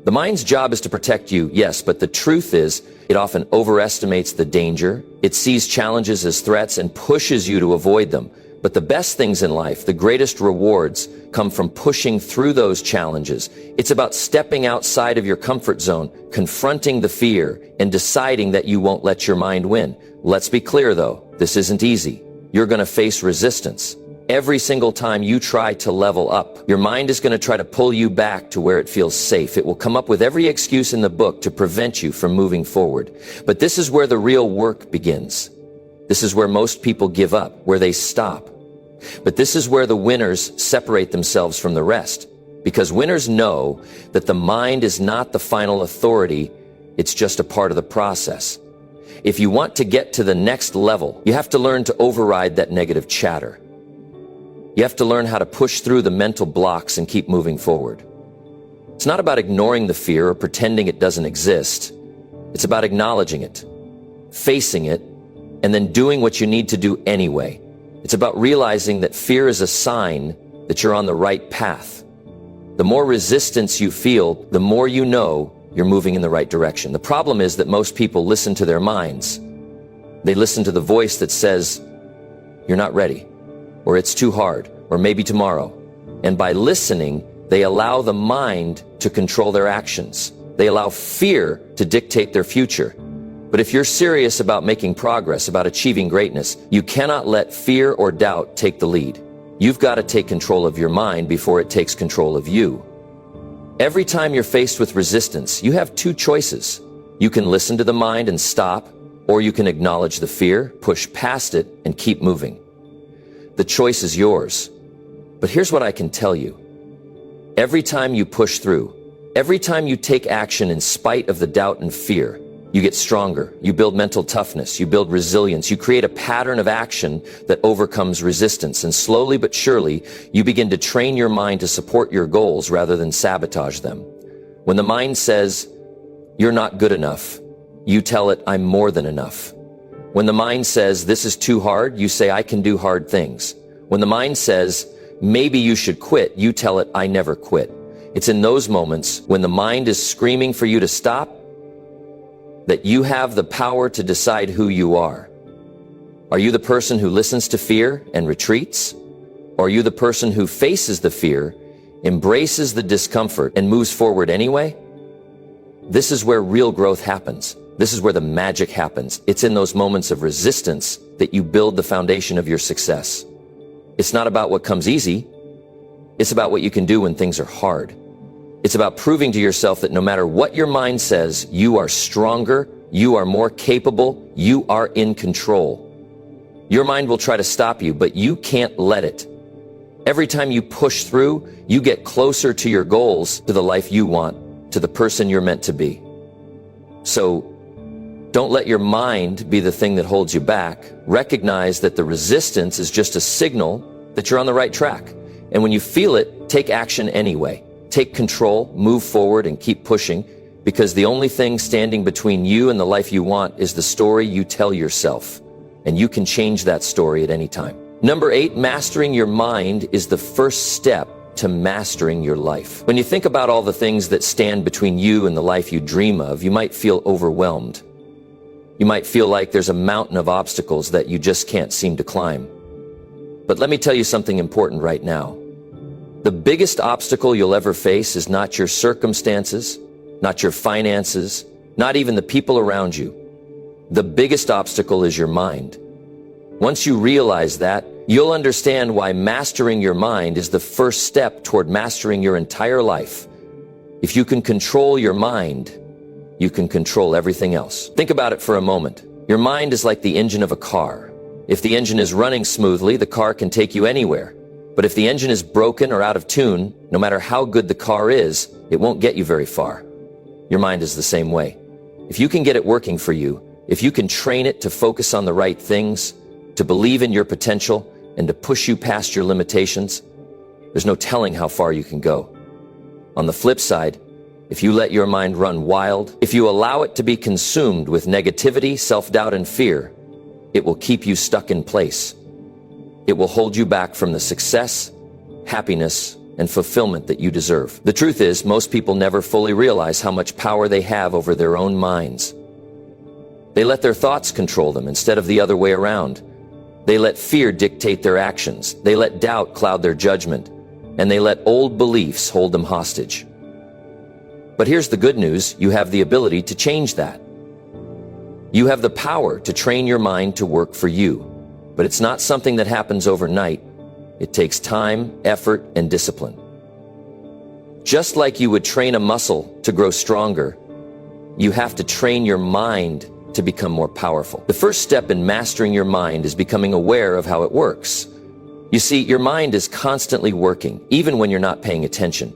The mind's job is to protect you, yes, but the truth is it often overestimates the danger. It sees challenges as threats and pushes you to avoid them. But the best things in life, the greatest rewards, come from pushing through those challenges. It's about stepping outside of your comfort zone, confronting the fear, and deciding that you won't let your mind win. Let's be clear, though, this isn't easy. You're going to face resistance. Every single time you try to level up, your mind is going to try to pull you back to where it feels safe. It will come up with every excuse in the book to prevent you from moving forward. But this is where the real work begins. This is where most people give up, where they stop. But this is where the winners separate themselves from the rest. Because winners know that the mind is not the final authority, it's just a part of the process. If you want to get to the next level, you have to learn to override that negative chatter. You have to learn how to push through the mental blocks and keep moving forward. It's not about ignoring the fear or pretending it doesn't exist. It's about acknowledging it, facing it, and then doing what you need to do anyway. It's about realizing that fear is a sign that you're on the right path. The more resistance you feel, the more you know you're moving in the right direction. The problem is that most people listen to their minds. They listen to the voice that says, "You're not ready," or "It's too hard," or "Maybe tomorrow." And by listening, they allow the mind to control their actions. They allow fear to dictate their future. But if you're serious about making progress, about achieving greatness, you cannot let fear or doubt take the lead. You've got to take control of your mind before it takes control of you. Every time you're faced with resistance, you have two choices. You can listen to the mind and stop, or you can acknowledge the fear, push past it, and keep moving. The choice is yours. But here's what I can tell you. Every time you push through, every time you take action in spite of the doubt and fear, you get stronger, you build mental toughness, you build resilience, you create a pattern of action that overcomes resistance, and slowly but surely, you begin to train your mind to support your goals rather than sabotage them. When the mind says, "You're not good enough," you tell it, "I'm more than enough." When the mind says, "This is too hard," you say, "I can do hard things." When the mind says, "Maybe you should quit," you tell it, "I never quit." It's in those moments when the mind is screaming for you to stop that you have the power to decide who you are. Are you the person who listens to fear and retreats? Or are you the person who faces the fear, embraces the discomfort, and moves forward anyway? This is where real growth happens. This is where the magic happens. It's in those moments of resistance that you build the foundation of your success. It's not about what comes easy. It's about what you can do when things are hard. It's about proving to yourself that no matter what your mind says, you are stronger, you are more capable, you are in control. Your mind will try to stop you, but you can't let it. Every time you push through, you get closer to your goals, to the life you want, to the person you're meant to be. So, don't let your mind be the thing that holds you back. Recognize that the resistance is just a signal that you're on the right track. And when you feel it, take action anyway. Take control, move forward, and keep pushing, because the only thing standing between you and the life you want is the story you tell yourself. And you can change that story at any time. Number 8, mastering your mind is the first step to mastering your life. When you think about all the things that stand between you and the life you dream of, you might feel overwhelmed. You might feel like there's a mountain of obstacles that you just can't seem to climb. But let me tell you something important right now. The biggest obstacle you'll ever face is not your circumstances, not your finances, not even the people around you. The biggest obstacle is your mind. Once you realize that, you'll understand why mastering your mind is the first step toward mastering your entire life. If you can control your mind, you can control everything else. Think about it for a moment. Your mind is like the engine of a car. If the engine is running smoothly, the car can take you anywhere. But if the engine is broken or out of tune, no matter how good the car is, it won't get you very far. Your mind is the same way. If you can get it working for you, if you can train it to focus on the right things, to believe in your potential, and to push you past your limitations, there's no telling how far you can go. On the flip side, if you let your mind run wild, if you allow it to be consumed with negativity, self-doubt, and fear, it will keep you stuck in place. It will hold you back from the success, happiness, and fulfillment that you deserve. The truth is, most people never fully realize how much power they have over their own minds. They let their thoughts control them instead of the other way around. They let fear dictate their actions. They let doubt cloud their judgment. And they let old beliefs hold them hostage. But here's the good news. You have the ability to change that. You have the power to train your mind to work for you. But it's not something that happens overnight. It takes time, effort, and discipline. Just like you would train a muscle to grow stronger, you have to train your mind to become more powerful. The first step in mastering your mind is becoming aware of how it works. You see, your mind is constantly working, even when you're not paying attention.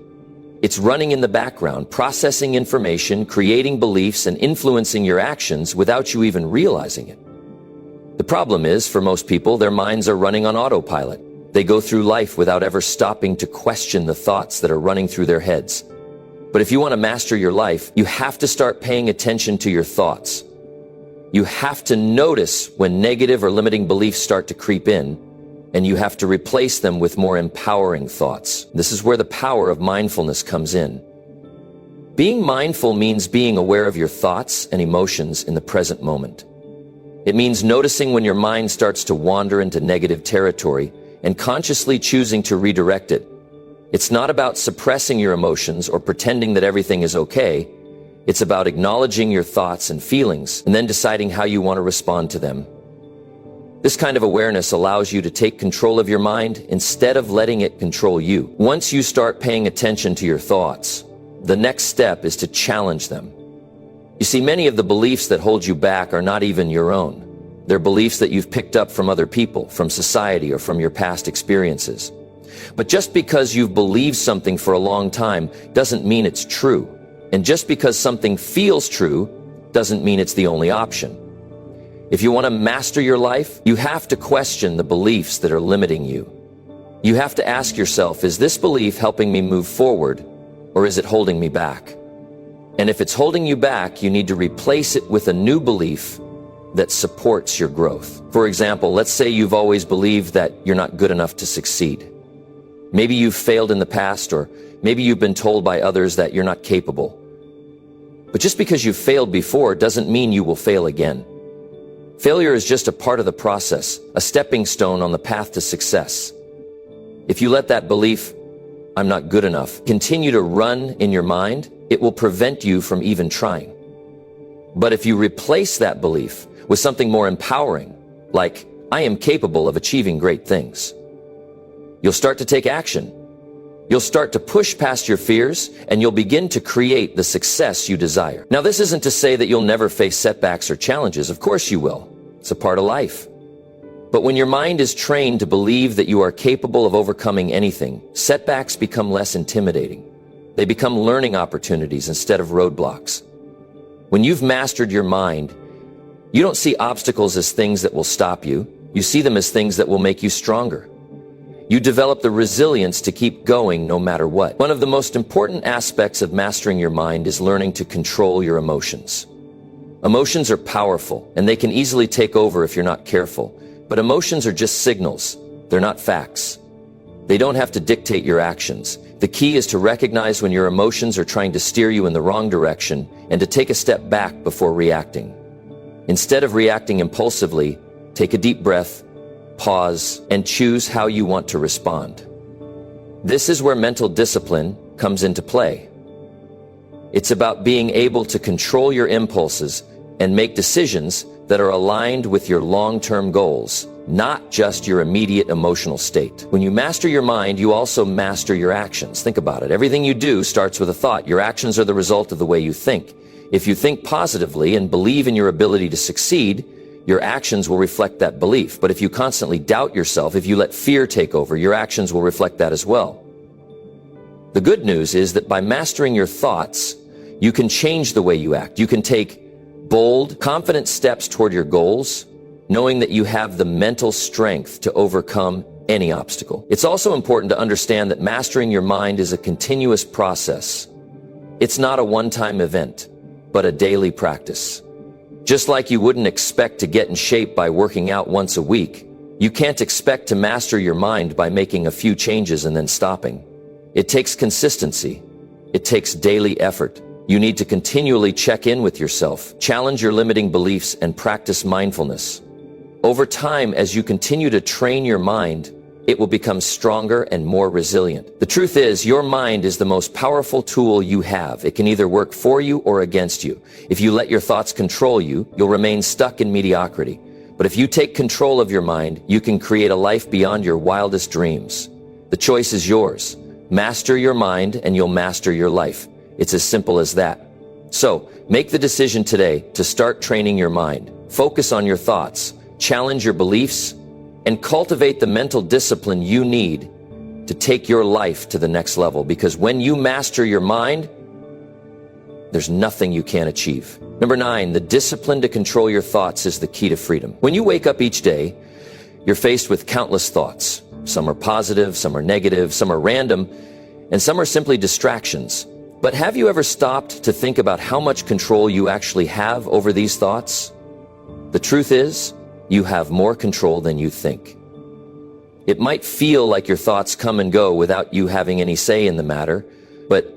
It's running in the background, processing information, creating beliefs, and influencing your actions without you even realizing it. The problem is, for most people, their minds are running on autopilot. They go through life without ever stopping to question the thoughts that are running through their heads. But if you want to master your life, you have to start paying attention to your thoughts. You have to notice when negative or limiting beliefs start to creep in, and you have to replace them with more empowering thoughts. This is where the power of mindfulness comes in. Being mindful means being aware of your thoughts and emotions in the present moment. It means noticing when your mind starts to wander into negative territory and consciously choosing to redirect it. It's not about suppressing your emotions or pretending that everything is okay. It's about acknowledging your thoughts and feelings and then deciding how you want to respond to them. This kind of awareness allows you to take control of your mind instead of letting it control you. Once you start paying attention to your thoughts, the next step is to challenge them. You see, many of the beliefs that hold you back are not even your own. They're beliefs that you've picked up from other people, from society, or from your past experiences. But just because you've believed something for a long time doesn't mean it's true. And just because something feels true doesn't mean it's the only option. If you want to master your life, you have to question the beliefs that are limiting you. You have to ask yourself, is this belief helping me move forward, or is it holding me back? And if it's holding you back, you need to replace it with a new belief that supports your growth. For example, let's say you've always believed that you're not good enough to succeed. Maybe you've failed in the past, or maybe you've been told by others that you're not capable. But just because you've failed before doesn't mean you will fail again. Failure is just a part of the process, a stepping stone on the path to success. If you let that belief, I'm not good enough, continue to run in your mind, it will prevent you from even trying. But if you replace that belief with something more empowering, like, I am capable of achieving great things, you'll start to take action. You'll start to push past your fears, and you'll begin to create the success you desire. Now, this isn't to say that you'll never face setbacks or challenges. Of course you will. It's a part of life. But when your mind is trained to believe that you are capable of overcoming anything, setbacks become less intimidating. They become learning opportunities instead of roadblocks. When you've mastered your mind, you don't see obstacles as things that will stop you. You see them as things that will make you stronger. You develop the resilience to keep going no matter what. One of the most important aspects of mastering your mind is learning to control your emotions. Emotions are powerful, and they can easily take over if you're not careful. But emotions are just signals. They're not facts. They don't have to dictate your actions. The key is to recognize when your emotions are trying to steer you in the wrong direction and to take a step back before reacting. Instead of reacting impulsively, take a deep breath, pause, and choose how you want to respond. This is where mental discipline comes into play. It's about being able to control your impulses and make decisions that are aligned with your long-term goals, not just your immediate emotional state. When you master your mind, you also master your actions. Think about it. Everything you do starts with a thought. Your actions are the result of the way you think. If you think positively and believe in your ability to succeed, your actions will reflect that belief. But if you constantly doubt yourself, if you let fear take over, your actions will reflect that as well. The good news is that by mastering your thoughts, you can change the way you act. You can take bold, confident steps toward your goals, knowing that you have the mental strength to overcome any obstacle. It's also important to understand that mastering your mind is a continuous process. It's not a one-time event, but a daily practice. Just like you wouldn't expect to get in shape by working out once a week, you can't expect to master your mind by making a few changes and then stopping. It takes consistency. It takes daily effort. You need to continually check in with yourself, challenge your limiting beliefs, and practice mindfulness. Over time, as you continue to train your mind, it will become stronger and more resilient. The truth is, your mind is the most powerful tool you have. It can either work for you or against you. If you let your thoughts control you, you'll remain stuck in mediocrity. But if you take control of your mind, you can create a life beyond your wildest dreams. The choice is yours. Master your mind and you'll master your life. It's as simple as that. So, make the decision today to start training your mind. Focus on your thoughts, challenge your beliefs, and cultivate the mental discipline you need to take your life to the next level. Because when you master your mind, there's nothing you can't achieve. Number 9, the discipline to control your thoughts is the key to freedom. When you wake up each day, you're faced with countless thoughts. Some are positive, some are negative, some are random, and some are simply distractions. But have you ever stopped to think about how much control you actually have over these thoughts? The truth is, you have more control than you think. It might feel like your thoughts come and go without you having any say in the matter, but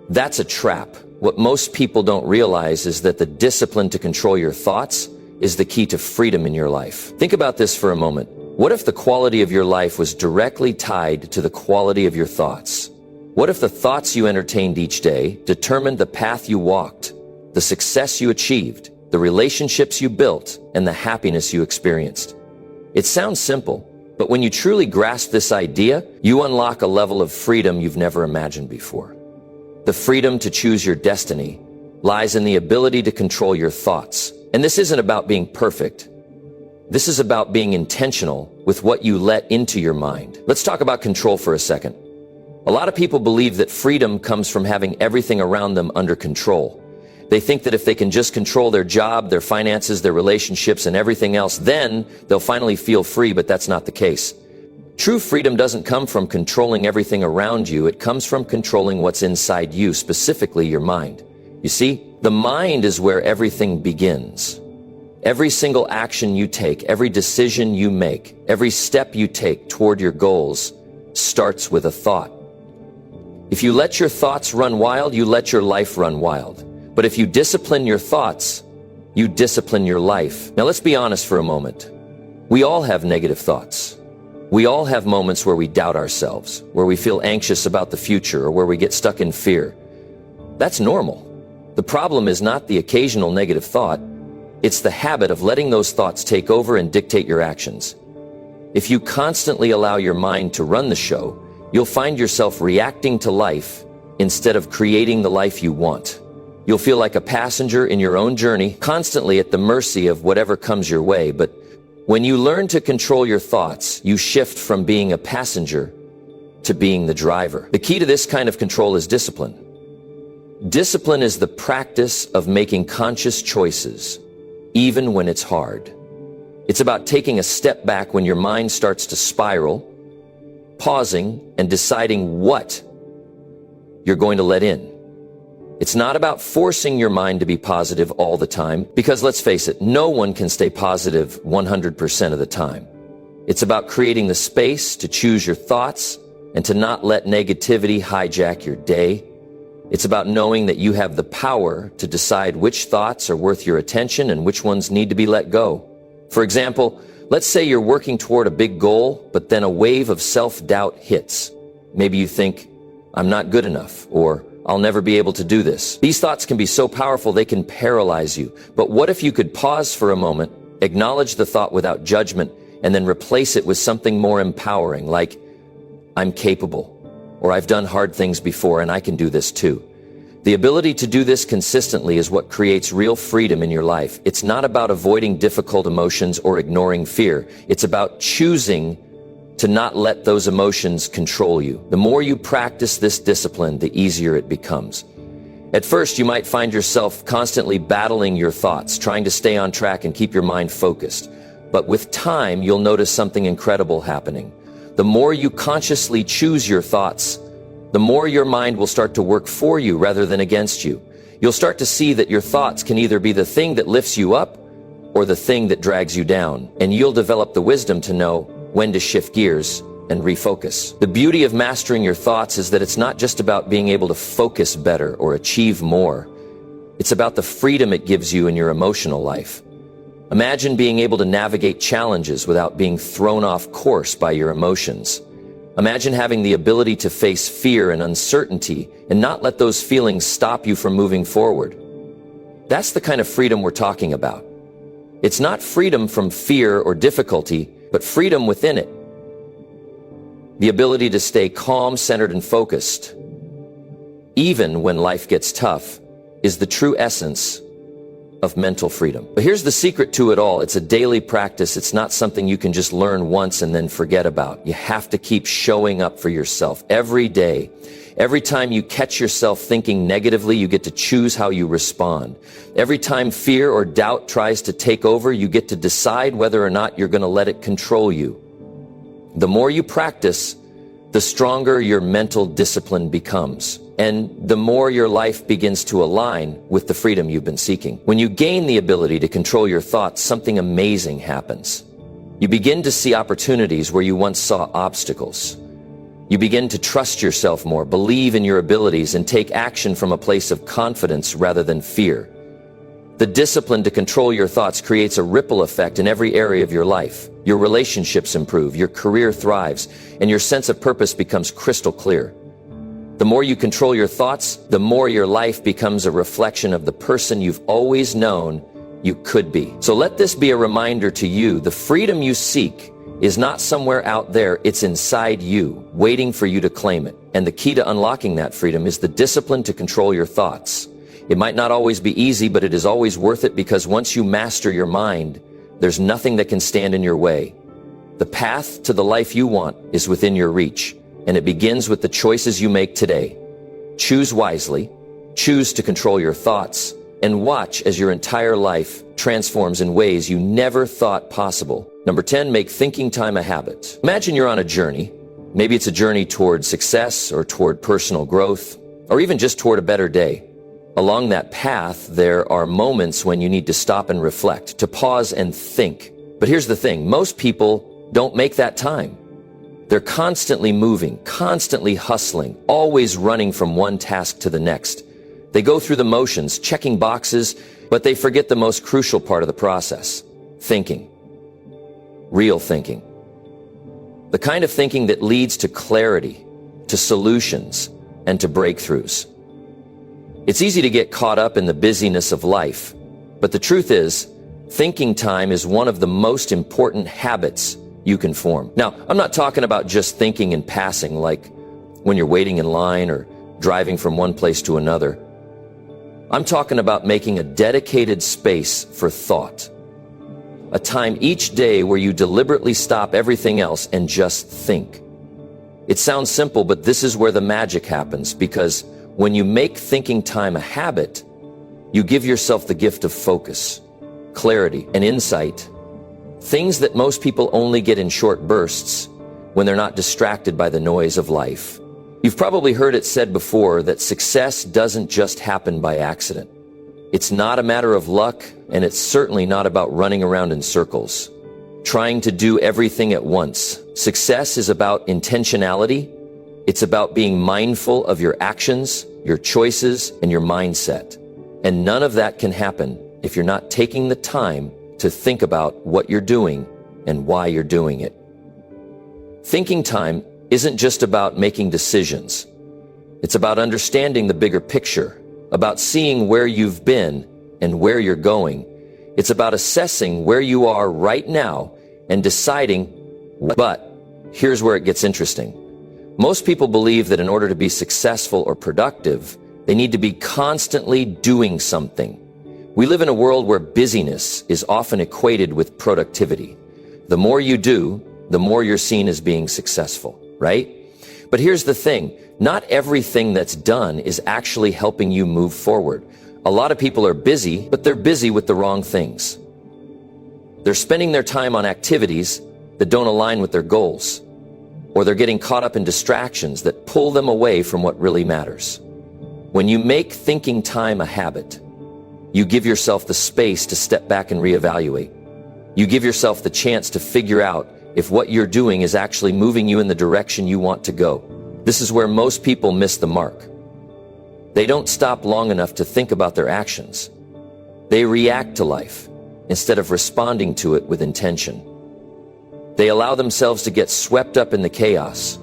that's a trap. What most people don't realize is that the discipline to control your thoughts is the key to freedom in your life. Think about this for a moment. What if the quality of your life was directly tied to the quality of your thoughts? What if the thoughts you entertained each day determined the path you walked, the success you achieved, the relationships you built, and the happiness you experienced? It sounds simple, but when you truly grasp this idea, you unlock a level of freedom you've never imagined before. The freedom to choose your destiny lies in the ability to control your thoughts. And this isn't about being perfect. This is about being intentional with what you let into your mind. Let's talk about control for a second. A lot of people believe that freedom comes from having everything around them under control. They think that if they can just control their job, their finances, their relationships, and everything else, then they'll finally feel free, but that's not the case. True freedom doesn't come from controlling everything around you. It comes from controlling what's inside you, specifically your mind. You see, the mind is where everything begins. Every single action you take, every decision you make, every step you take toward your goals starts with a thought. If you let your thoughts run wild, you let your life run wild. But if you discipline your thoughts, you discipline your life. Now let's be honest for a moment. We all have negative thoughts. We all have moments where we doubt ourselves, where we feel anxious about the future, or where we get stuck in fear. That's normal. The problem is not the occasional negative thought. It's the habit of letting those thoughts take over and dictate your actions. If you constantly allow your mind to run the show, you'll find yourself reacting to life instead of creating the life you want. You'll feel like a passenger in your own journey, constantly at the mercy of whatever comes your way. But when you learn to control your thoughts, you shift from being a passenger to being the driver. The key to this kind of control is discipline. Discipline is the practice of making conscious choices, even when it's hard. It's about taking a step back when your mind starts to spiral, pausing and deciding what you're going to let in. It's not about forcing your mind to be positive all the time, because let's face it, no one can stay positive 100% of the time. It's about creating the space to choose your thoughts and to not let negativity hijack your day. It's about knowing that you have the power to decide which thoughts are worth your attention and which ones need to be let go. For example, let's say you're working toward a big goal, but then a wave of self-doubt hits. Maybe you think, I'm not good enough, or I'll never be able to do this. These thoughts can be so powerful they can paralyze you. But what if you could pause for a moment, acknowledge the thought without judgment, and then replace it with something more empowering, like, I'm capable, or I've done hard things before and I can do this too. The ability to do this consistently is what creates real freedom in your life. It's not about avoiding difficult emotions or ignoring fear. It's about choosing to not let those emotions control you. The more you practice this discipline, the easier it becomes. At first, you might find yourself constantly battling your thoughts, trying to stay on track and keep your mind focused. But with time, you'll notice something incredible happening. The more you consciously choose your thoughts, the more your mind will start to work for you rather than against you. You'll start to see that your thoughts can either be the thing that lifts you up or the thing that drags you down. And you'll develop the wisdom to know when to shift gears and refocus. The beauty of mastering your thoughts is that it's not just about being able to focus better or achieve more. It's about the freedom it gives you in your emotional life. Imagine being able to navigate challenges without being thrown off course by your emotions. Imagine having the ability to face fear and uncertainty and not let those feelings stop you from moving forward. That's the kind of freedom we're talking about. It's not freedom from fear or difficulty, but freedom within it. The ability to stay calm, centered, and focused, even when life gets tough, is the true essence of mental freedom. But here's the secret to it all. It's a daily practice. It's not something you can just learn once and then forget about. You have to keep showing up for yourself every day. Every time you catch yourself thinking negatively, you get to choose how you respond. Every time fear or doubt tries to take over, you get to decide whether or not you're going to let it control you. The more you practice, the stronger your mental discipline becomes, and the more your life begins to align with the freedom you've been seeking. When you gain the ability to control your thoughts, something amazing happens. You begin to see opportunities where you once saw obstacles. You begin to trust yourself more, believe in your abilities, and take action from a place of confidence rather than fear. The discipline to control your thoughts creates a ripple effect in every area of your life. Your relationships improve, your career thrives, and your sense of purpose becomes crystal clear. The more you control your thoughts, the more your life becomes a reflection of the person you've always known you could be. So let this be a reminder to you. The freedom you seek is not somewhere out there, it's inside you, waiting for you to claim it. And the key to unlocking that freedom is the discipline to control your thoughts. It might not always be easy, but it is always worth it, because once you master your mind, there's nothing that can stand in your way. The path to the life you want is within your reach, and it begins with the choices you make today. Choose wisely, choose to control your thoughts, and watch as your entire life transforms in ways you never thought possible. Number 10, make thinking time a habit. Imagine you're on a journey. Maybe it's a journey toward success or toward personal growth, or even just toward a better day. Along that path, there are moments when you need to stop and reflect, to pause and think. But here's the thing, most people don't make that time. They're constantly moving, constantly hustling, always running from one task to the next. They go through the motions, checking boxes, but they forget the most crucial part of the process, thinking. Real thinking. The kind of thinking that leads to clarity, to solutions, and to breakthroughs. It's easy to get caught up in the busyness of life, but the truth is, thinking time is one of the most important habits you can form. Now, I'm not talking about just thinking in passing, like when you're waiting in line or driving from one place to another. I'm talking about making a dedicated space for thought. A time each day where you deliberately stop everything else and just think. It sounds simple, but this is where the magic happens, because when you make thinking time a habit, you give yourself the gift of focus, clarity, and insight things that most people only get in short bursts when they're not distracted by the noise of life. You've probably heard it said before that success doesn't just happen by accident. It's not a matter of luck, and it's certainly not about running around in circles, trying to do everything at once. Success is about intentionality. It's about being mindful of your actions, your choices, and your mindset. And none of that can happen if you're not taking the time to think about what you're doing and why you're doing it. Thinking time isn't just about making decisions. It's about understanding the bigger picture, about seeing where you've been and where you're going. It's about assessing where you are right now and deciding. But here's where it gets interesting. Most people believe that in order to be successful or productive, they need to be constantly doing something. We live in a world where busyness is often equated with productivity. The more you do, the more you're seen as being successful, right? But here's the thing. Not everything that's done is actually helping you move forward. A lot of people are busy, but they're busy with the wrong things. They're spending their time on activities that don't align with their goals, or they're getting caught up in distractions that pull them away from what really matters. When you make thinking time a habit, you give yourself the space to step back and reevaluate. You give yourself the chance to figure out if what you're doing is actually moving you in the direction you want to go. This is where most people miss the mark. They don't stop long enough to think about their actions. They react to life instead of responding to it with intention. They allow themselves to get swept up in the chaos,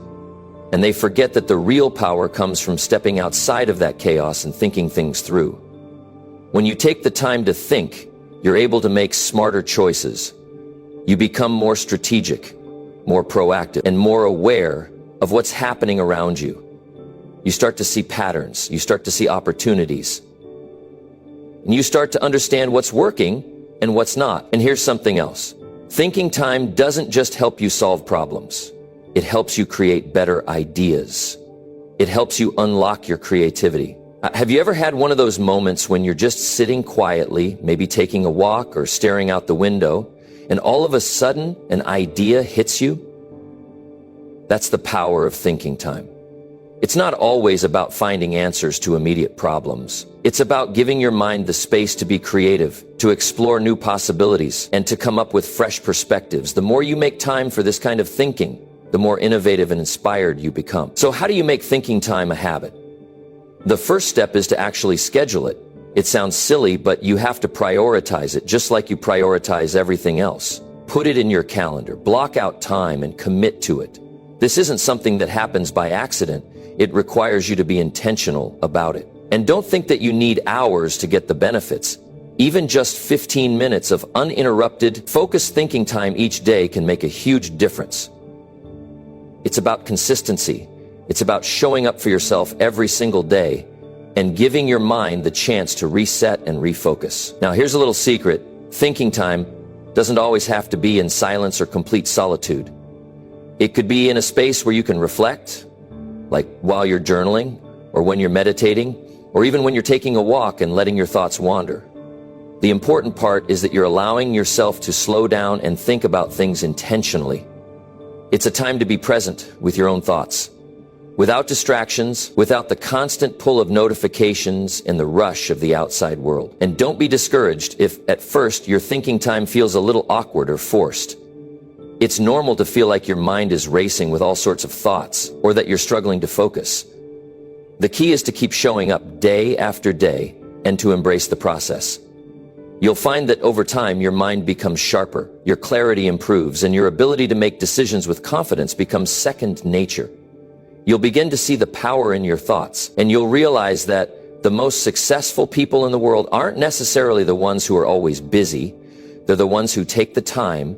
and they forget that the real power comes from stepping outside of that chaos and thinking things through. When you take the time to think, you're able to make smarter choices. You become more strategic, more proactive, and more aware of what's happening around you. You start to see patterns. You start to see opportunities. And you start to understand what's working and what's not. And here's something else. Thinking time doesn't just help you solve problems. It helps you create better ideas. It helps you unlock your creativity. Have you ever had one of those moments when you're just sitting quietly, maybe taking a walk or staring out the window, and all of a sudden an idea hits you? That's the power of thinking time. It's not always about finding answers to immediate problems. It's about giving your mind the space to be creative, to explore new possibilities, and to come up with fresh perspectives. The more you make time for this kind of thinking, the more innovative and inspired you become. So how do you make thinking time a habit? The first step is to actually schedule it. It sounds silly, but you have to prioritize it, just like you prioritize everything else. Put it in your calendar, block out time, and commit to it. This isn't something that happens by accident. It requires you to be intentional about it. And don't think that you need hours to get the benefits. Even just 15 minutes of uninterrupted, focused thinking time each day can make a huge difference. It's about consistency. It's about showing up for yourself every single day and giving your mind the chance to reset and refocus. Now, here's a little secret. Thinking time doesn't always have to be in silence or complete solitude. It could be in a space where you can reflect, like while you're journaling, or when you're meditating, or even when you're taking a walk and letting your thoughts wander. The important part is that you're allowing yourself to slow down and think about things intentionally. It's a time to be present with your own thoughts, without distractions, without the constant pull of notifications and the rush of the outside world. And don't be discouraged if at first your thinking time feels a little awkward or forced. It's normal to feel like your mind is racing with all sorts of thoughts, or that you're struggling to focus. The key is to keep showing up day after day and to embrace the process. You'll find that over time your mind becomes sharper, your clarity improves, and your ability to make decisions with confidence becomes second nature. You'll begin to see the power in your thoughts, and you'll realize that the most successful people in the world aren't necessarily the ones who are always busy. They're the ones who take the time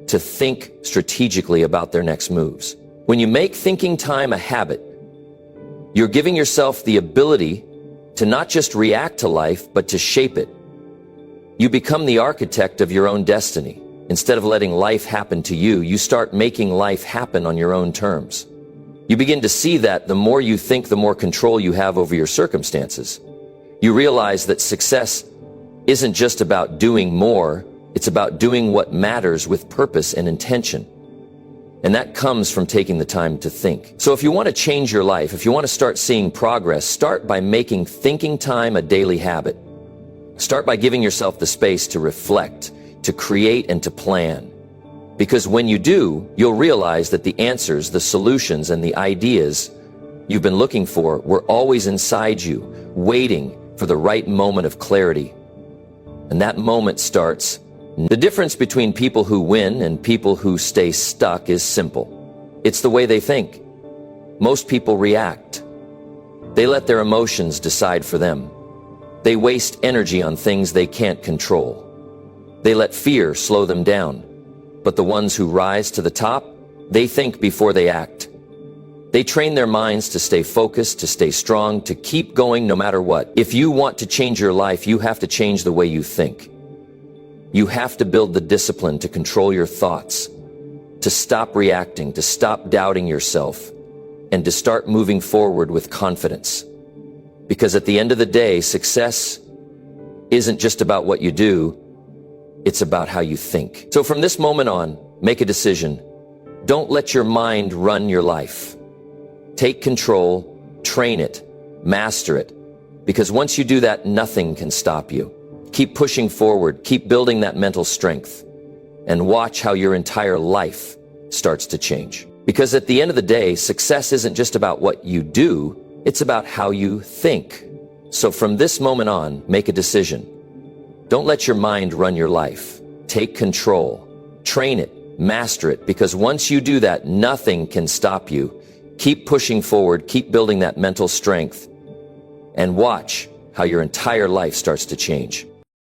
to think strategically about their next moves. When you make thinking time a habit, you're giving yourself the ability to not just react to life, but to shape it. You become the architect of your own destiny. Instead of letting life happen to you, you start making life happen on your own terms. You begin to see that the more you think, the more control you have over your circumstances. You realize that success isn't just about doing more, It's about doing what matters with purpose and intention. And that comes from taking the time to think. So if you want to change your life, if you want to start seeing progress, start by making thinking time a daily habit. Start by giving yourself the space to reflect, to create, and to plan. Because when you do, you'll realize that the answers, the solutions, and the ideas you've been looking for were always inside you, waiting for the right moment of clarity. And that moment starts. The difference between people who win and people who stay stuck is simple. It's the way they think. Most people react. They let their emotions decide for them. They waste energy on things they can't control. They let fear slow them down. But the ones who rise to the top, they think before they act. They train their minds to stay focused, to stay strong, to keep going no matter what. If you want to change your life, you have to change the way you think. You have to build the discipline to control your thoughts, to stop reacting, to stop doubting yourself, and to start moving forward with confidence. Because at the end of the day, success isn't just about what you do, it's about how you think. So from this moment on, make a decision. Don't let your mind run your life. Take control, train it, master it. Because once you do that, nothing can stop you. Keep pushing forward, keep building that mental strength, and watch how your entire life starts to change. Because at the end of the day, success isn't just about what you do, it's about how you think. So from this moment on, make a decision. Don't let your mind run your life. Take control, train it, master it, because once you do that, nothing can stop you. Keep pushing forward, keep building that mental strength, and watch how your entire life starts to change.